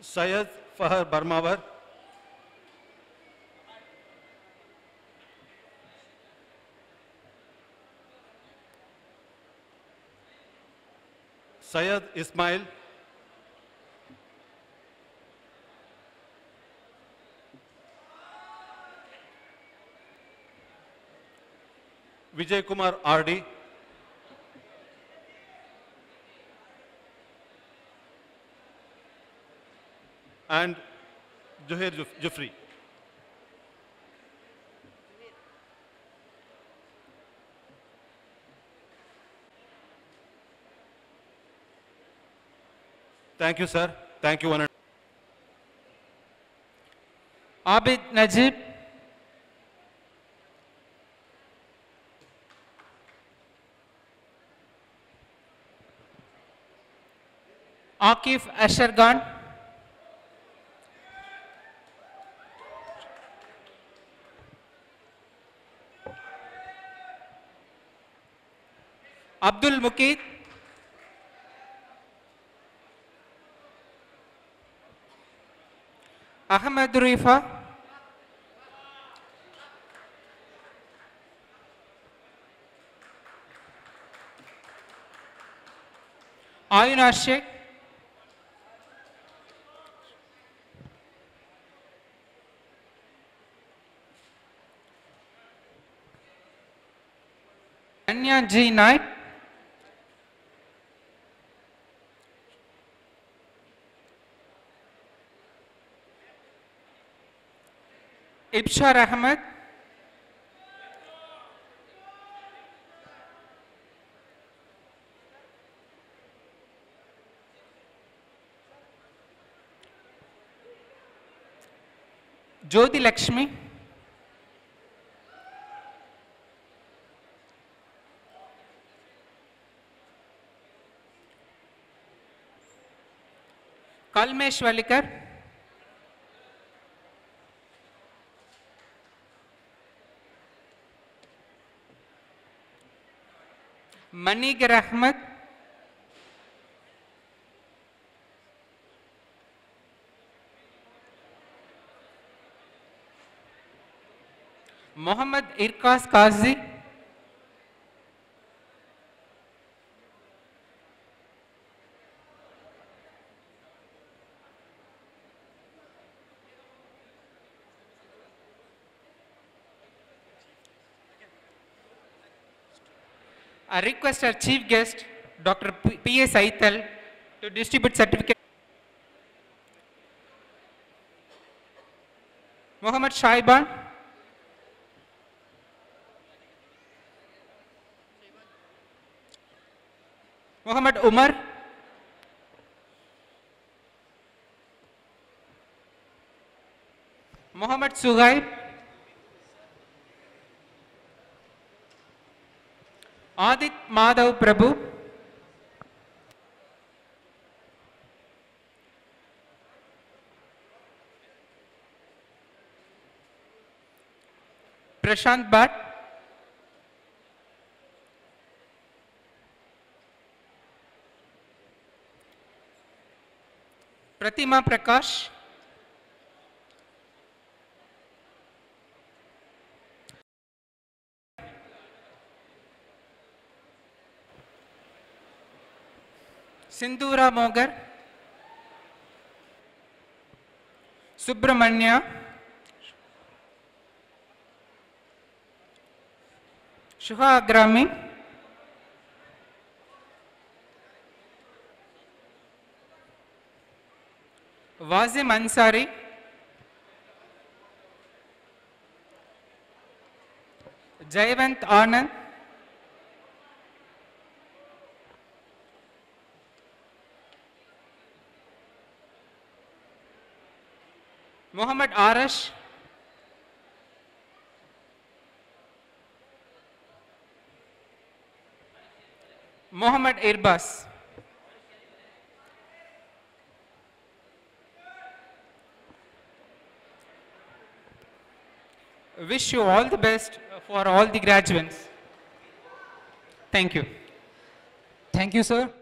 Syed Fahar Barmawar, Syed Ismail, Vijay Kumar RD, and Joher Jufri. Thank you, sir. Thank you, one and Abid Najib, Akif Ashergan, Abdul Muqid, Ahmed Rifa, Ayun Ashik, Anya G. Naik, Ibshar Ahmed, Jyoti Lakshmi, Kalmesh Valikar, Manigar Ahmed, Mohammad Irkas Kazi, I request our chief guest, Dr. P.A. Saital, to distribute certificate. Mohammad Shaiban, Mohammad Umar, Mohammad Suhaib, Adit Madhav Prabhu, Prashant Bhatt, Pratima Prakash, Sindhura Mogar, Subramanya, Shuha Agrami, Wazim Ansari, Jayavant Anand, Muhammad Arash, Muhammad Irbas. Wish you all the best for all the graduates. Thank you. Thank you, sir.